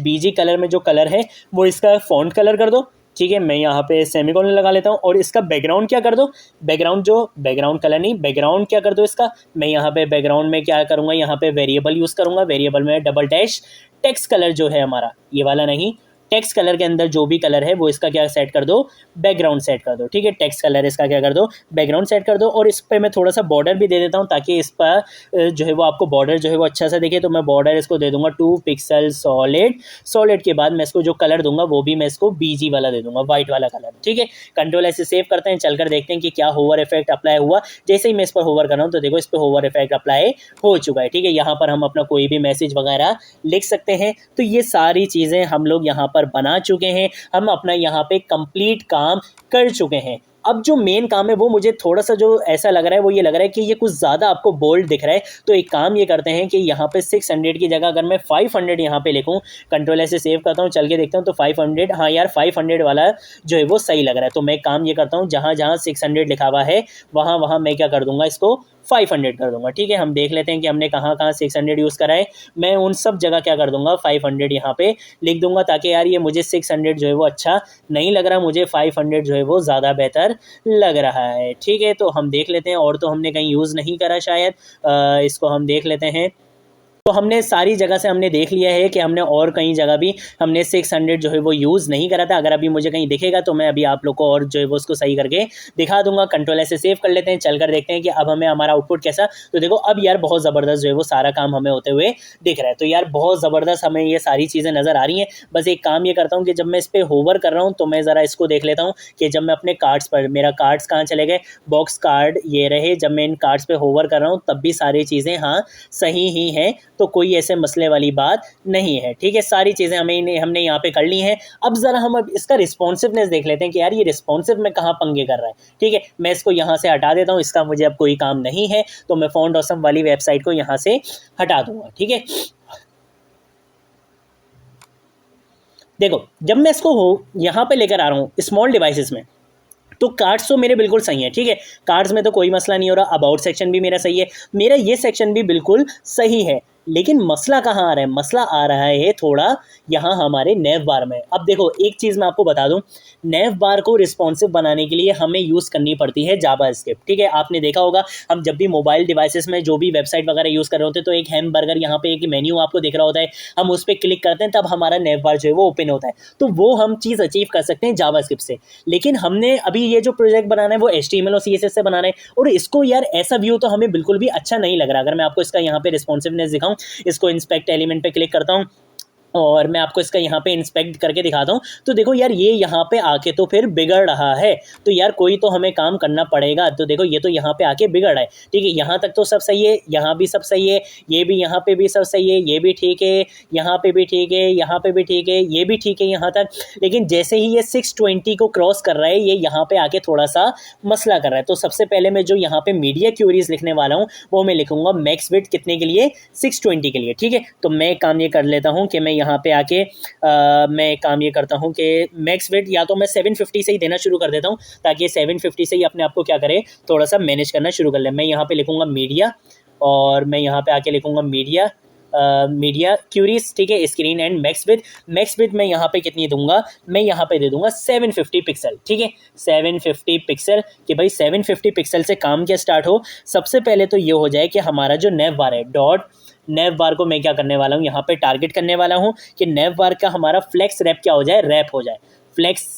$BG कलर में जो कलर है वो इसका फॉन्ट कलर कर दो, ठीक है। मैं यहाँ पे सेमीकोलन लगा लेता हूँ, और इसका बैकग्राउंड क्या कर दो, बैकग्राउंड कलर नहीं, बैकग्राउंड क्या कर दो इसका, मैं यहाँ पे बैकग्राउंड में क्या करूँगा, यहाँ पे वेरिएबल यूज़ करूँगा, वेरिएबल में टेक्स्ट कलर जो है हमारा, ये वाला नहीं, टेक्स्ट कलर के अंदर जो भी कलर है वो इसका क्या सेट कर दो, बैकग्राउंड सेट कर दो, ठीक है। टेक्स्ट कलर इसका क्या कर दो, बैकग्राउंड सेट कर दो। और इस पर मैं थोड़ा सा बॉर्डर भी दे देता हूँ ताकि इस पर जो है वो आपको बॉर्डर जो है वो अच्छा सा दिखे। तो मैं बॉर्डर इसको दे दूंगा 2 पिक्सल सॉलिड। सॉलिड के बाद मैं इसको जो कलर दूंगा वो भी मैं इसको बीजी वाला दे दूंगा, व्हाइट वाला कलर, ठीक है। कंट्रोल ऐसे सेव करते हैं, चलकर देखते हैं कि क्या होवर इफेक्ट अप्लाई हुआ। जैसे ही मैं इस पर होवर कर रहा हूँ तो देखो इस पर होवर इफेक्ट अप्लाई हो चुका है, ठीक है। यहाँ पर हम अपना कोई भी मैसेज वगैरह लिख सकते हैं। तो ये सारी चीज़ें हम लोग यहाँ पर बना चुके हैं, हम अपना यहाँ पे कंप्लीट काम कर चुके हैं। अब जो मेन काम है वो मुझे थोड़ा सा जो ऐसा लग रहा है वो ये लग रहा है कि ये कुछ ज़्यादा आपको बोल्ड दिख रहा है। तो एक काम ये करते हैं कि यहाँ पे 600 की जगह अगर मैं 500 यहाँ पे लिखूँ, कंट्रोल ऐसे सेव करता हूँ, चल के देखता हूँ तो 500, हाँ यार 500 वाला जो है वो सही लग रहा है। तो मैं काम ये करता हूँ, जहाँ जहाँ 600 लिखा हुआ है वहाँ वहाँ मैं क्या कर दूंगा, इसको 500 कर दूंगा, ठीक है। हम देख लेते हैं कि हमने कहाँ कहाँ 600 यूज़ करा है। मैं उन सब जगह क्या कर दूंगा, 500 यहाँ पे लिख दूंगा, ताकि यार ये मुझे 600 जो है वो अच्छा नहीं लग रहा, मुझे 500 जो है वो ज़्यादा बेहतर लग रहा है, ठीक है। तो हम देख लेते हैं, और तो हमने कहीं यूज़ नहीं करा शायद, इसको हम देख लेते हैं। तो हमने सारी जगह से हमने देख लिया है कि हमने और कई जगह भी हमने 600 जो है वो यूज़ नहीं करा था। अगर अभी मुझे कहीं दिखेगा तो मैं अभी आप लोग को और जो है वो उसको सही करके दिखा दूंगा। कंट्रोल ऐसे सेव कर लेते हैं, चलकर देखते हैं कि अब हमें हमारा आउटपुट कैसा। तो देखो अब यार बहुत ज़बरदस्त जो है वो सारा काम हमें होते हुए दिख रहा है। तो यार बहुत ज़बरदस्त हमें ये सारी चीज़ें नज़र आ रही हैं। बस एक काम ये करता हूँ कि जब मैं इस पर होवर कर रहा हूँ तो मैं ज़रा इसको देख लेता हूँ कि जब मैं अपने कार्ड्स पर, मेरा कार्ड्स कहाँ चले गए, बॉक्स कार्ड ये रहे, जब मैं इन कार्ड्स पर होवर कर रहा हूँ तब भी सारी चीज़ें हाँ सही ही हैं। तो कोई ऐसे मसले वाली बात नहीं है, ठीक है। सारी चीज़ें हमने यहाँ पे कर ली हैं। अब ज़रा हम अब इसका रिस्पॉन्सिवनेस देख लेते हैं कि यार ये रिस्पॉन्सिव में कहाँ पंगे कर रहा है, ठीक है। मैं इसको यहाँ से हटा देता हूँ, इसका मुझे अब कोई काम नहीं है। तो मैं फॉन्ट ऑसम वाली वेबसाइट को यहाँ से हटा दूंगा, ठीक है। देखो जब मैं इसको यहाँ पे लेकर आ रहा हूँ स्मॉल डिवाइसेस में, तो कार्ड्स तो मेरे बिल्कुल सही है, ठीक है। कार्ड्स में तो कोई मसला नहीं हो रहा, अबाउट सेक्शन भी मेरा सही है, मेरा ये सेक्शन भी बिल्कुल सही है। लेकिन मसला कहाँ आ रहा है, मसला आ रहा है थोड़ा यहाँ हमारे नेव बार में। अब देखो एक चीज़ मैं आपको बता दूँ, नेव बार को रिस्पॉन्सिव बनाने के लिए हमें यूज़ करनी पड़ती है जावास्क्रिप्ट, ठीक है। आपने देखा होगा हम जब भी मोबाइल डिवाइसेस में जो भी वेबसाइट वगैरह यूज़ कर रहे होते हैं तो एक हैमबर्गर यहाँ पे एक मेन्यू आपको दिख रहा होता है, हम उस पर क्लिक करते हैं तब हमारा नेव बार जो है वो ओपन होता है। तो वो हम चीज़ अचीव कर सकते हैं जावास्क्रिप्ट से। लेकिन हमने अभी ये जो प्रोजेक्ट बनाना है वो HTML और CSS से बनाना है, और इसको यार ऐसा व्यू तो हमें बिल्कुल भी अच्छा नहीं लग रहा। अगर मैं आपको इसका यहाँ पे रिस्पॉन्सिवनेस दिखाऊं, इसको इंस्पेक्ट एलिमेंट पे क्लिक करता हूँ और मैं आपको इसका यहाँ पे इंस्पेक्ट करके दिखाता हूँ, तो देखो यार ये यहाँ पे आके तो फिर बिगड़ रहा है। तो यार कोई तो हमें काम करना पड़ेगा। तो देखो ये तो यहाँ पे आके बिगड़ रहा है, ठीक है। यहाँ तक तो सब सही है, यहाँ भी सब सही है, ये भी यहाँ पे भी सब सही है, ये भी ठीक है, यहाँ पे भी ठीक है, यहाँ पे भी ठीक है, ये भी ठीक है यहाँ तक। लेकिन जैसे ही ये 620 को क्रॉस कर रहा है ये यहाँ पे आके थोड़ा सा मसला कर रहा है। तो सबसे पहले मैं जो यहाँ पे मीडिया क्यूरीज लिखने वाला हूँ वो मैं लिखूंगा मैक्स विड्थ कितने के लिए, 620 के लिए, ठीक है। तो मैं काम ये कर लेता हूँ कि मैं यहाँ पे आके मैं काम ये करता हूँ कि मैक्स विड्थ या तो मैं 750 से ही देना शुरू कर देता हूँ, ताकि 750 से ही अपने आप को क्या करे, थोड़ा सा मैनेज करना शुरू कर ले। मैं यहाँ पे लिखूँगा मीडिया, और मैं यहाँ पे आके लिखूँगा मीडिया क्यूरीज, ठीक है, स्क्रीन एंड मैक्स विड्थ मैं यहाँ पे कितनी दूंगा, मैं यहाँ पे दे दूंगा 750 पिक्सल, ठीक है। 750 पिक्सल कि भाई 750 पिक्सल से काम क्या स्टार्ट हो। सबसे पहले तो ये हो जाए कि हमारा जो नेव बार है, डॉट नेव बार को मैं क्या करने वाला हूँ, यहाँ पे टारगेट करने वाला हूँ कि नेव बार का हमारा फ्लेक्स रैप क्या हो जाए, रैप हो जाए, flex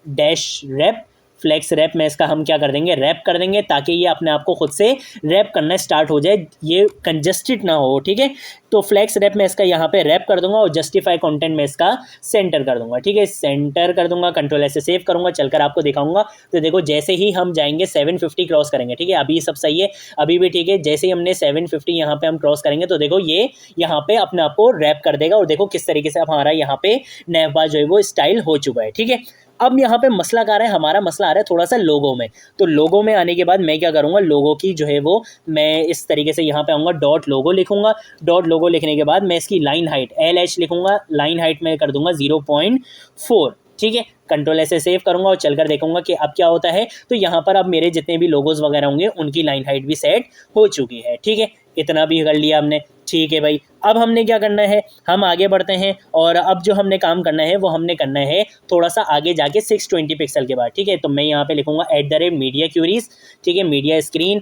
dash wrap, flex wrap में इसका हम क्या कर देंगे, रैप कर देंगे, ताकि ये अपने आप को खुद से रैप करना स्टार्ट हो जाए, ये कंजस्टेड ना हो, ठीक है। तो फ्लेक्स रैप में इसका यहाँ पे रैप कर दूंगा और जस्टिफाई कंटेंट में इसका सेंटर कर दूंगा, ठीक है, सेंटर कर दूंगा। कंट्रोल ऐसे सेव करूंगा, चलकर आपको दिखाऊंगा। तो देखो जैसे ही हम जाएंगे 750 क्रॉस करेंगे, ठीक है, अभी सब सही है, अभी भी ठीक है। जैसे ही हमने 750 यहाँ पे हम क्रॉस करेंगे तो देखो ये यहाँ पे अपने आप को रैप कर देगा, और देखो किस तरीके से हमारा यहाँ पे नेव बार जो है वो स्टाइल हो चुका है, ठीक है। अब यहाँ पे मसला क्या आ रहा है, हमारा मसला आ रहा है थोड़ा सा लोगों में। तो लोगों में आने के बाद मैं क्या करूँगा, लोगों की जो है वो मैं इस तरीके से यहाँ पे आऊँगा, डॉट लोगो लिखूंगा। डॉट लोगो लिखने के बाद मैं इसकी लाइन हाइट LH लिखूंगा, लाइन हाइट में कर दूंगा 0.4, ठीक है। कंट्रोल ऐसे सेव करूंगा और चलकर देखूंगा कि अब क्या होता है। तो यहाँ पर अब मेरे जितने भी लोगोज वगैरह होंगे उनकी लाइन हाइट भी सेट हो चुकी है, ठीक है। इतना भी कर लिया हमने, ठीक है भाई। अब हमने क्या करना है, हम आगे बढ़ते हैं, और अब जो हमने काम करना है वो हमने करना है थोड़ा सा आगे जाके 620 पिक्सल के बाद, ठीक है। तो मैं यहाँ पे लिखूंगा @मीडिया क्यूरीज, ठीक है, मीडिया स्क्रीन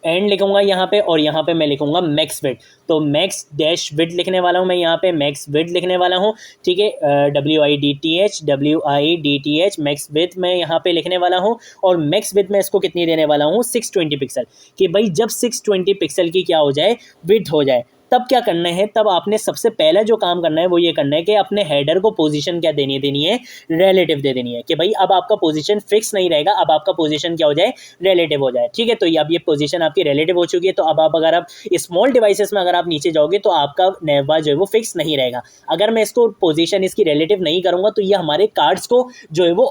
एंड लिखूंगा यहाँ पे, और यहाँ पे मैं लिखूंगा मैक्स विड्थ। तो मैक्स डैश विड्थ लिखने वाला हूँ मैं, यहाँ पे मैक्स विड्थ लिखने वाला हूँ, ठीक है, WIDTH मैक्स विड्थ मैं यहाँ पे लिखने वाला हूँ। और मैक्स विड्थ में इसको कितनी देने वाला हूँ, 620 पिक्सल, कि भाई जब 620 पिक्सल की क्या हो जाए, विड्थ हो जाए, तब क्या करना है, तब आपने सबसे पहला जो काम करना है वो ये करना है कि अपने हेडर को पोजीशन क्या देनी है, रिलेटिव दे देनी है, कि भाई अब आपका पोजीशन फिक्स नहीं रहेगा, अब आपका पोजीशन क्या हो जाए, रिलेटिव हो जाए, ठीक है। तो अब ये पोजीशन आपकी रिलेटिव हो चुकी है। तो अब आप अगर आप स्मॉल डिवाइसेस में अगर आप नीचे जाओगे तो आपका नैवा जो है वो फिक्स नहीं रहेगा। अगर मैं इसको पोजीशन इसकी रिलेटिव नहीं करूंगा तो ये हमारे कार्ड्स को जो है वो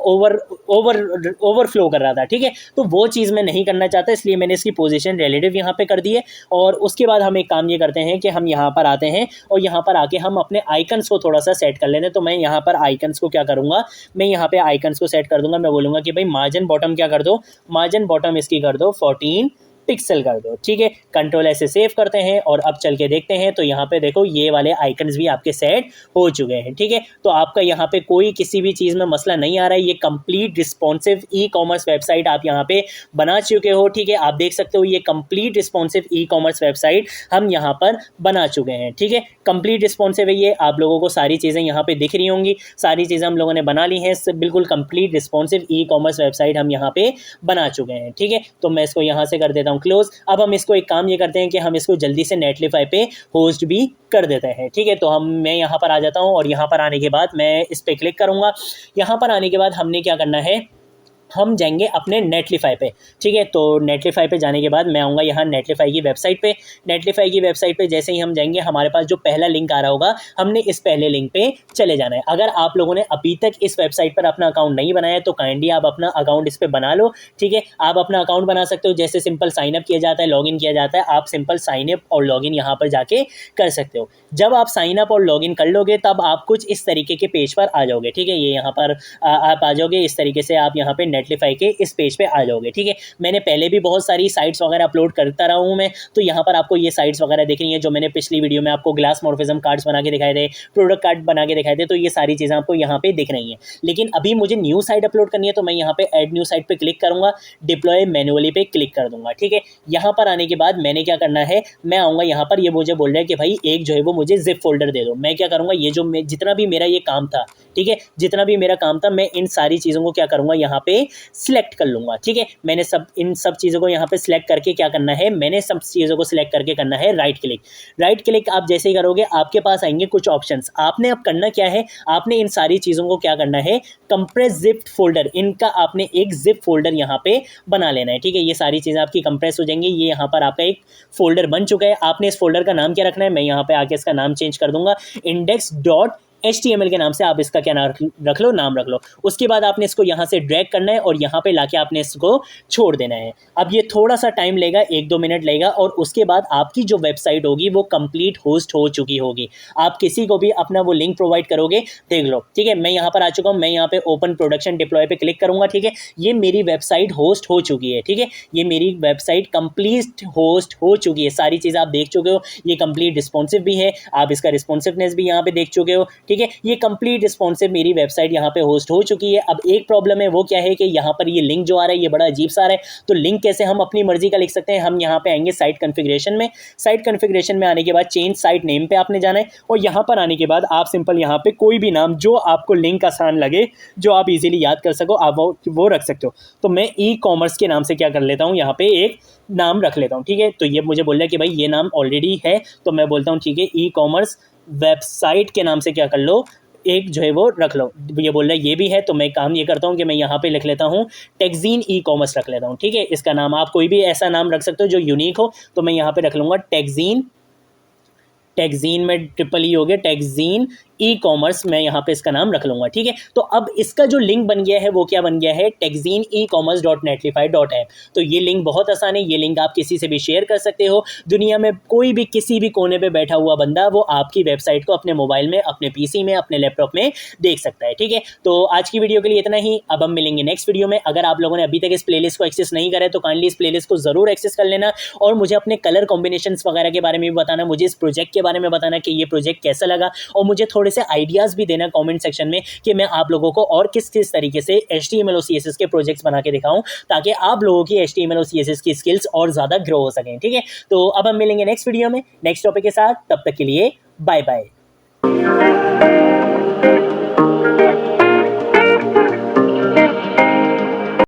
ओवरफ्लो कर रहा था, ठीक है। तो वो चीज़ मैं नहीं करना चाहता, इसलिए मैंने इसकी पोजीशन रिलेटिव यहाँ पे कर दी है। और उसके बाद हम एक काम ये करते हैं कि हम यहाँ पर आते हैं और यहाँ पर आके हम अपने आइकन्स को थोड़ा सा सेट कर लेते हैं। तो मैं यहाँ पर आइकन्स को क्या करूँगा, मैं यहाँ पे आइकन्स को सेट कर दूंगा। मैं बोलूँगा कि भाई मार्जिन बॉटम क्या कर दो, मार्जिन बॉटम इसकी कर दो 14 पिक्सल कर दो, ठीक है। कंट्रोल ऐसे सेव करते हैं और अब चल के देखते हैं। तो यहाँ पे देखो ये वाले आइकन्स भी आपके सेट हो चुके हैं, ठीक है। तो आपका यहाँ पे कोई किसी भी चीज़ में मसला नहीं आ रहा है। ये complete responsive e commerce website आप यहाँ पे बना चुके हो, ठीक है। आप देख सकते हो ये complete responsive e commerce website हम यहाँ पर बना चुके हैं, ठीक है। कंप्लीट रिस्पॉन्सिव है ये, आप लोगों को सारी चीज़ें यहाँ पे दिख रही होंगी, सारी चीज़ें हम लोगों ने बना ली हैं। बिल्कुल complete responsive e commerce website हम यहाँ पे बना चुके हैं, ठीक है। तो मैं इसको यहाँ से कर देता हूँ क्लोज। अब हम इसको एक काम ये करते हैं कि हम इसको जल्दी से नेटलिफाई पे होस्ट भी कर देते हैं, ठीक है। तो मैं यहाँ पर आ जाता हूँ और यहाँ पर आने के बाद मैं इस पर क्लिक करूँगा। यहाँ पर आने के बाद हमने क्या करना है, हम जाएंगे अपने नेटलिफाई पे, ठीक है। तो नेटलिफाई पे जाने के बाद मैं आऊँगा यहाँ नेटलिफाई की वेबसाइट पे। नेटलिफाई की वेबसाइट पे जैसे ही हम जाएंगे हमारे पास जो पहला लिंक आ रहा होगा, हमने इस पहले लिंक पे चले जाना है। अगर आप लोगों ने अभी तक इस वेबसाइट पर अपना अकाउंट नहीं बनाया तो काइंडली आप अपना अकाउंट इस पर बना लो, ठीक है। आप अपना अकाउंट बना सकते हो, जैसे सिंपल साइनअप किया जाता है, लॉगिन किया जाता है, आप सिंपल साइनअप और लॉगिन यहाँ पर जाके कर सकते हो। जब आप साइनअप और लॉगिन कर लोगे तब आप कुछ इस तरीके के पेज पर आ जाओगे, ठीक है। ये यहाँ पर आप आ जाओगे, इस तरीके से आप यहाँ पे नेटलिफाई के इस पेज पे आ जाओगे, ठीक है। मैंने पहले भी बहुत सारी साइट्स वगैरह अपलोड करता रहा हूँ मैं, तो यहाँ पर आपको ये साइट्स वगैरह दिख रही हैं जो मैंने पिछली वीडियो में आपको ग्लास मॉर्फिज्म कार्ड्स बना के दिखाए थे, प्रोडक्ट कार्ड बना के दिखाए थे, तो ये सारी चीज़ें आपको यहाँ पे दिख रही हैं। लेकिन अभी मुझे न्यू साइट अपलोड करनी है तो मैं यहाँ पे ऐड न्यू साइट पे क्लिक करूँगा, डिप्लॉय मैनुअली पे क्लिक कर दूंगा, ठीक है। यहाँ पर आने के बाद मैंने क्या करना है, मैं आऊँगा यहाँ पर, ये मुझे बोल रहा है कि भाई एक जो है वो मुझे जिप फोल्डर दे दो। मैं क्या करूँगा, ये जो जितना भी मेरा ये काम था, ठीक है, जितना भी मेरा काम था, मैं इन सारी चीज़ों को क्या करूँगा, यहाँ पे सिलेक्ट कर लूँगा, ठीक है। मैंने इन सब चीज़ों को यहाँ पे सिलेक्ट करके क्या करना है, मैंने सब चीज़ों को सिलेक्ट करके करना है राइट क्लिक। राइट क्लिक आप जैसे ही करोगे आपके पास आएंगे कुछ ऑप्शंस। आपने अब करना क्या है, आपने इन सारी चीज़ों को क्या करना है, कंप्रेस जिप फोल्डर, इनका आपने एक जिप फोल्डर यहाँ पे बना लेना है, ठीक है। ये सारी चीज़ें आपकी कंप्रेस हो जाएंगी। ये यहाँ पर आपका एक फोल्डर बन चुका है। आपने इस फोल्डर का नाम क्या रखना है, मैं यहाँ पे आके इसका नाम चेंज कर दूंगा, index.html के नाम से आप इसका क्या रख लो, नाम रख लो। उसके बाद आपने इसको यहाँ से ड्रैग करना है और यहाँ पे लाके आपने इसको छोड़ देना है। अब ये थोड़ा सा टाइम लेगा, 1-2 मिनट लेगा, और उसके बाद आपकी जो वेबसाइट होगी वो कंप्लीट होस्ट हो चुकी होगी। आप किसी को भी अपना वो लिंक प्रोवाइड करोगे, देख लो, ठीक है। मैं यहाँ पर आ चुका हूँ, मैं यहाँ पे ओपन प्रोडक्शन डिप्लॉय पे क्लिक करूँगा, ठीक है। ये मेरी वेबसाइट होस्ट हो चुकी है, ठीक है। ये मेरी वेबसाइट कंप्लीट होस्ट हो चुकी है, सारी चीज़ आप देख चुके हो। ये कंप्लीट रिस्पॉन्सिव भी है, आप इसका रिस्पॉन्सिवनेस भी यहाँ पे देख चुके हो, ठीक है। ये कंप्लीट रिस्पॉन्सिव मेरी वेबसाइट यहाँ पे होस्ट हो चुकी है। अब एक प्रॉब्लम है, वो क्या है कि यहाँ पर ये लिंक जो आ रहा है ये बड़ा अजीब सा आ रहा है। तो लिंक कैसे हम अपनी मर्जी का लिख सकते हैं, हम यहाँ पे आएंगे साइट कॉन्फ़िगरेशन में। साइट कॉन्फ़िगरेशन में आने के बाद चेंज साइट नेम पे आपने जाना है और यहाँ पर आने के बाद आप सिंपल यहाँ पे कोई भी नाम जो आपको लिंक आसान लगे, जो आप इजीली याद कर सको, आप वो रख सकते हो। तो मैं ई कॉमर्स के नाम से क्या कर लेता हूँ, यहाँ पे एक नाम रख लेता हूँ, ठीक है। तो ये मुझे बोल रहा है कि भाई ये नाम ऑलरेडी है, तो मैं बोलता हूँ ठीक है, ई कॉमर्स वेबसाइट के नाम से क्या कर लो, एक जो है वो रख लो। ये बोल रहा है ये भी है, तो मैं काम ये करता हूँ कि मैं यहाँ पे लिख लेता हूँ टेक्जीन ई कॉमर्स रख लेता हूँ, ठीक है। इसका नाम आप कोई भी ऐसा नाम रख सकते हो जो यूनिक हो, तो मैं यहाँ पे रख लूँगा टेक्जीन में ट्रिपल ई हो गया, टेक्जीन ई कॉमर्स, मैं यहाँ पे इसका नाम रख लूँगा, ठीक है। तो अब इसका जो लिंक बन गया है वो क्या बन गया है, techzinecommerce.netlify.app। तो ये लिंक बहुत आसान है, ये लिंक आप किसी से भी शेयर कर सकते हो। दुनिया में कोई भी किसी भी कोने पे बैठा हुआ बंदा वो आपकी वेबसाइट को अपने मोबाइल में, अपने पीसी में, अपने लैपटॉप में देख सकता है, ठीक है। तो आज की वीडियो के लिए इतना ही। अब हम मिलेंगे नेक्स्ट वीडियो में। अगर आप लोगों ने अभी तक इस प्लेलिस्ट को एक्सेस नहीं करा है तो काइंडली इस प्लेलिस्ट को जरूर एक्सेस कर लेना और मुझे अपने कलर कॉम्बिनेशंस वगैरह के बारे में भी बताना, मुझे इस प्रोजेक्ट के बारे में बताना कि ये प्रोजेक्ट कैसा लगा, और मुझे थोड़ा थोड़े से आइडियाज़ भी देना कमेंट सेक्शन में कि मैं आप लोगों को और किस किस तरीके से HTML और CSS के प्रोजेक्ट्स बना के दिखाऊं, ताकि आप लोगों की HTML और CSS की स्किल्स और ज़्यादा ग्रो हो सकें। ठीक है, तो अब हम मिलेंगे नेक्स्ट वीडियो में नेक्स्ट टॉपिक के साथ। तब तक के लिए बाय बाय।